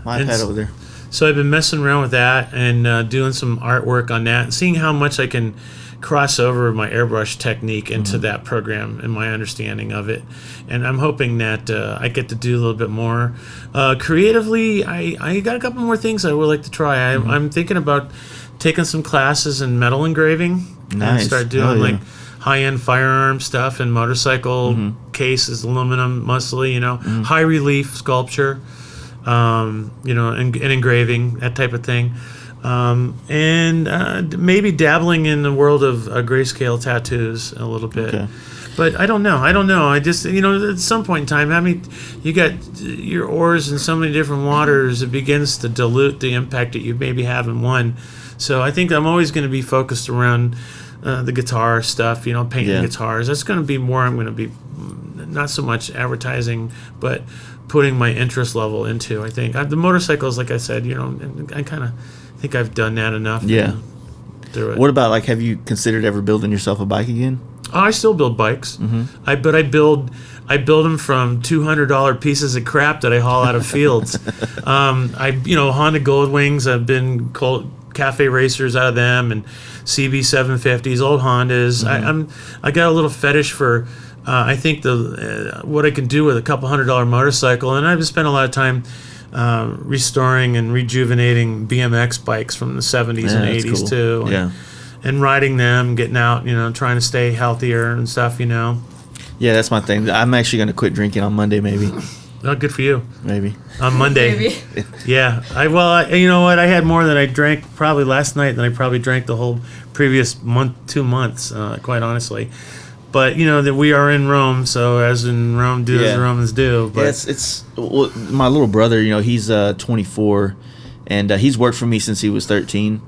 my iPad over there. So I've been messing around with that and doing some artwork on that and seeing how much I can cross over my airbrush technique into that program and my understanding of it. And I'm hoping that I get to do a little bit more. Creatively, I got a couple more things I would like to try. I'm thinking about taking some classes in metal engraving. Nice. And start doing like high-end firearm stuff and motorcycle cases, aluminum, mostly, high relief sculpture. And engraving, that type of thing. And maybe dabbling in the world of grayscale tattoos a little bit. Okay. But I don't know. I just, at some point in time, you got your oars in so many different waters, it begins to dilute the impact that you maybe have in one. So I think I'm always going to be focused around the guitar stuff, painting guitars. That's going to be more, I'm going to be not so much advertising, but putting my interest level into. I think the motorcycles, like I said, I kind of think I've done that enough. Yeah. Through it. What about have you considered ever building yourself a bike again? Oh, I still build bikes. I build them from $200 pieces of crap that I haul out of fields. Honda Goldwings. I've been called cafe racers out of them, and CB 750s, old Hondas. I got a little fetish for. I think what I can do with a couple $100 motorcycle, and I've spent a lot of time restoring and rejuvenating BMX bikes from the 70s and 80s cool. too. And riding them, getting out, trying to stay healthier and stuff, Yeah, that's my thing. I'm actually going to quit drinking on Monday, maybe. Oh, good for you. Maybe. On Monday. Maybe. Yeah. You know what? I had more than I drank probably last night than I probably drank the whole previous 2 months, quite honestly. But that we are in Rome, so as in Rome, do as the Romans do. But it's my little brother. He's 24, and he's worked for me since he was 13.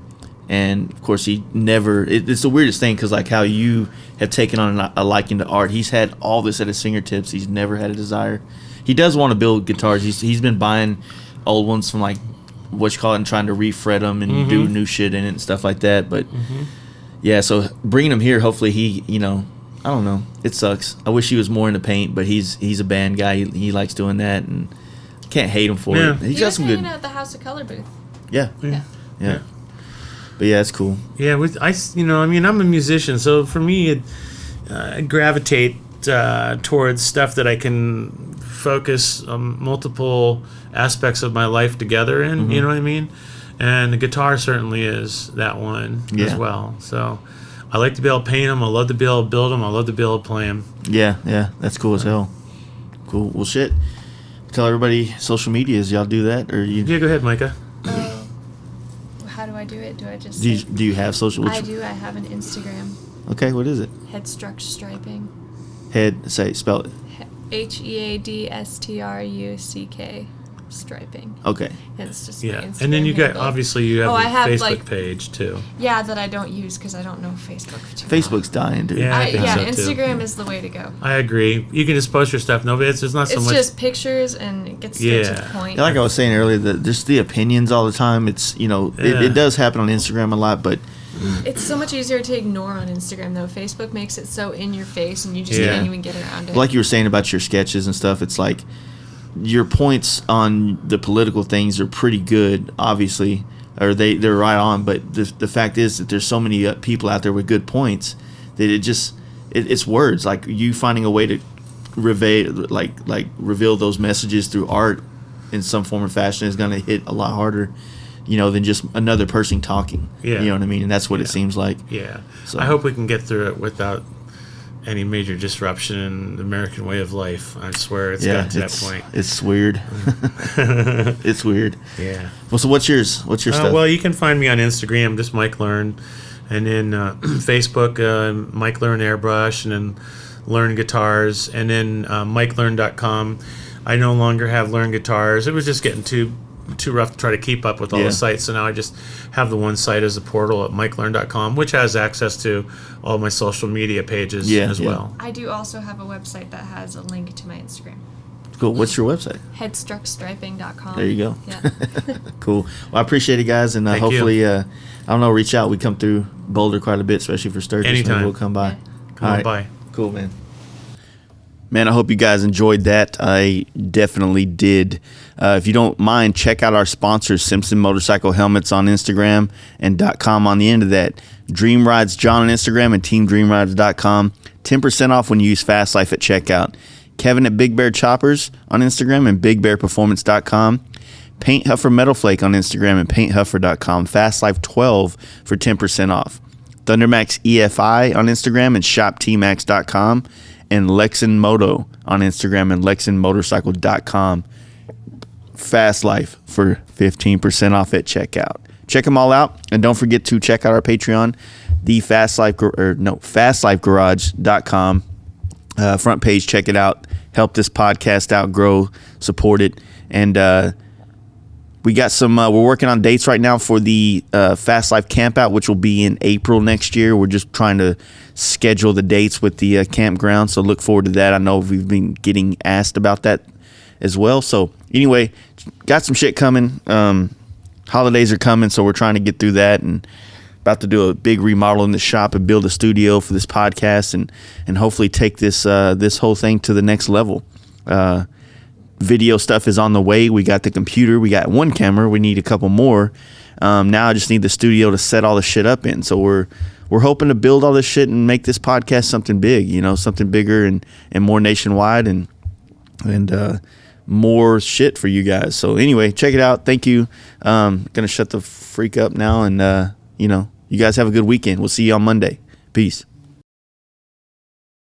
And of course, he never. It's the weirdest thing because how you have taken on a liking to art. He's had all this at his fingertips. He's never had a desire. He does want to build guitars. He's been buying old ones from and trying to refret them and do new shit in it and stuff like that. But yeah, so bringing him here, hopefully he I don't know. It sucks. I wish he was more into paint, but he's a band guy. He likes doing that, and can't hate him for it. He's He got was some hanging good. out at the House of Color booth. Yeah. But yeah, it's cool. yeah, I'm a musician, so for me, I gravitate towards stuff that I can focus multiple aspects of my life together in. You know what I mean? And the guitar certainly is that one as well. So I like to be able to paint them. I love to be able to build them. I love to be able to play them. Yeah, that's cool as hell. Cool. Well, shit. Tell everybody social medias. Y'all do that, or you? Yeah, go ahead, Micah. How do I do it? Do I just? Do you have social? I do. I have an Instagram. Okay, what is it? Headstruck Striping. Spell it. HEADSTRUCK striping. Okay. And it's just my Yeah, Instagram and then you got handle. obviously you have Oh, a I have, Facebook page too. Yeah, that I don't use because I don't know Facebook too Facebook's dying, dude. Yeah. I think so, too. Instagram is the way to go. I agree. You can just post your stuff. No, but it's not so It's much. just pictures and it gets straight to Yeah. the point. Yeah, like I was saying earlier, just the opinions all the time. It's it does happen on Instagram a lot, but It's so much easier to ignore on Instagram though. Facebook makes it so in your face and you just Yeah. can't even get around it. like you were saying about your sketches and stuff, it's like your points on the political things are pretty good, obviously, or they're right on. But the fact is that there's so many people out there with good points that it's words like you finding a way to reveal those messages through art in some form or fashion is going to hit a lot harder, than just another person talking. Yeah. You know what I mean? And that's what it seems like. Yeah. So- I hope we can get through it without any major disruption in the American way of life. I swear it's gotten to that point. It's weird. It's weird. Yeah. Well, so what's yours? What's your stuff? Well, you can find me on Instagram, just Mike Learn, and then Facebook, Mike Learn Airbrush, and then Learn Guitars, and then MikeLearn.com. I no longer have Learn Guitars. It was just getting too rough to try to keep up with all Yeah. the sites. So now I just have the one site as a portal at mikelearn.com, which has access to all my social media pages as well. I do also have a website that has a link to my Instagram. Cool. What's your website? Headstruckstriping.com. There you go. Yeah. Cool. Well, I appreciate it, guys, and Thank hopefully, I don't know, reach out. We come through Boulder quite a bit, especially for Sturgis. Anytime. Maybe we'll come by. Yeah. Come on by. Cool, man. Man, I hope you guys enjoyed that. I definitely did. If you don't mind, check out our sponsors, Simpson Motorcycle Helmets on Instagram and .com on the end of that. Dream Rides John on Instagram and teamdreamrides.com. 10% off when you use Fast Life at checkout. Kevin at Big Bear Choppers on Instagram and BigBearPerformance.com. Paint Huffer Metal Flake on Instagram and PaintHuffer.com. Fast Life 12 for 10% off. Thundermax EFI on Instagram and ShopTmax.com. And Lexan Moto on Instagram and LexanMotorcycle.com. Fast Life for 15% off at checkout. Check them all out, and don't forget to check out our Patreon, FastLifeGarage.com. Front page, check it out. Help this podcast out, grow, support it, and we got some. We're working on dates right now for the Fast Life Campout, which will be in April next year. We're just trying to schedule the dates with the campground, so look forward to that. I know we've been getting asked about that as well. So anyway, got some shit coming. Holidays are coming, so we're trying to get through that, and about to do a big remodel in the shop and build a studio for this podcast, and hopefully take this this whole thing to the next level. Video stuff is on the way. We got the computer. We got one camera. We need a couple more. Now I just need the studio to set all the shit up in. So we're hoping to build all this shit and make this podcast something big, something bigger and more nationwide and more shit for you guys. So anyway, check it out. Thank you. Gonna shut the freak up now, and you guys have a good weekend. We'll see you on Monday. Peace.